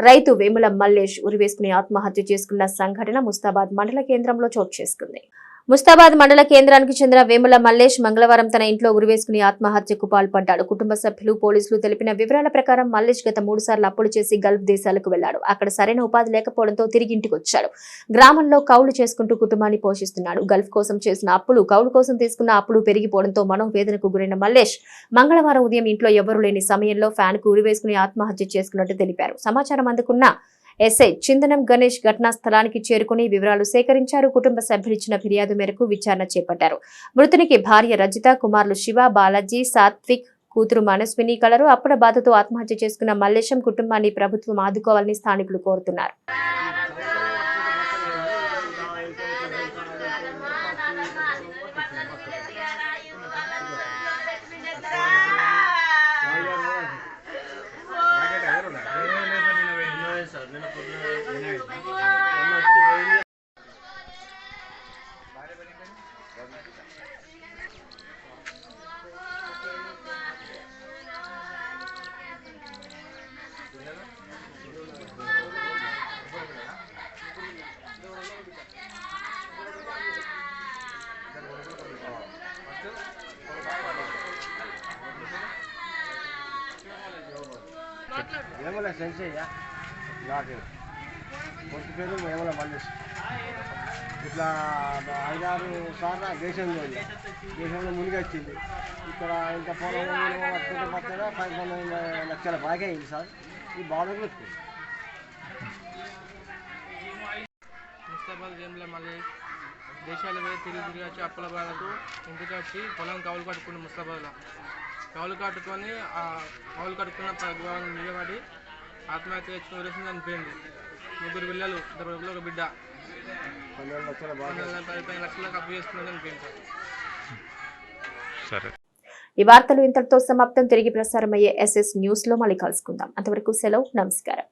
రైతు వేముల మల్లేష్ ఉరివేసుకుని ఆత్మహత్య చేసుకున్న సంఘటన ముస్తాబాద్ మండల కేంద్రంలో చోటు చేసుకుంది. ముస్తాబాద్ మండల కేంద్రానికి చెందిన వేముల మల్లేష్ మంగళవారం తన ఇంట్లో ఉరివేసుకుని ఆత్మహత్యకు పాల్పడ్డాడు. కుటుంబ సభ్యులు, పోలీసులు తెలిపిన వివరాల ప్రకారం మల్లేష్ గత 3 సార్లు అప్పులు చేసి గల్ఫ్ దేశాలకు వెళ్లాడు. అక్కడ సరైన ఉపాధి లేకపోవడంతో తిరిగి ఇంటికి వచ్చాడు. గ్రామంలో కౌలు చేసుకుంటూ కుటుంబాన్ని పోషిస్తున్నాడు. గల్ఫ్ కోసం చేసిన అప్పులు, కౌలు కోసం తీసుకున్న అప్పులు పెరిగిపోవడంతో మనోవేదనకు గురైన మల్లేష్ మంగళవారం ఉదయం ఇంట్లో ఎవరూ లేని సమయంలో ఫ్యాన్ కు ఉరివేసుకుని ఆత్మహత్య చేసుకున్నట్టు తెలిపారు. సమాచారం అందుకున్న ఎస్ఐ చిందనం గణేష్ ఘటనా స్థలానికి చేరుకుని వివరాలు సేకరించారు. కుటుంబ సభ్యులిచ్చిన ఫిర్యాదు మేరకు విచారణ చేపట్టారు. మృతునికి భార్య రజిత, కుమారులు శివ, బాలాజీ, సాత్విక్, కూతురు మనస్విని కలరు. అప్పుడ బాధతో ఆత్మహత్య చేసుకున్న మల్లేశం కుటుంబాన్ని ప్రభుత్వం ఆదుకోవాలని స్థానికులు కోరుతున్నారు. వేముల సెన్సయ్య నాకు పేరు వేముల మల్లేష్. ఇట్లా 5-6 సార్లు దేశంలో మునిగొచ్చింది. ఇక్కడ ఇంత పొలం పట్టుకుంటే 19 లక్షల బాగా అయింది సార్. ఈ బాధలు పెట్టుకుంది. ముస్తాబాద్ గేమ్లో మళ్ళీ దేశాలు వేరే తిరిగి వచ్చి అప్పుల బాధకు ఇంటికి వచ్చి పొలం కౌలు కట్టుకుని ముస్తాబాద్లో కౌలు కట్టుకొని ఆ కౌలు కట్టుకున్న ప్రభుత్వాన్ని నిలబడి ఆత్మహత్య చేసుకుని వదిలేసి చనిపోయింది. 3 పిల్లలు, 2 పిల్లలు, ఒక బిడ్డ. 15 లక్షలకు అప్పు చేసుకుని చనిపోయింది సార్. ఈ వార్తలు ఇంతటితో సమాప్తం. తిరిగి ప్రసారమయ్యే SS న్యూస్ లో మళ్ళీ కలుసుకుందాం. అంతవరకు సెలవు, నమస్కారం.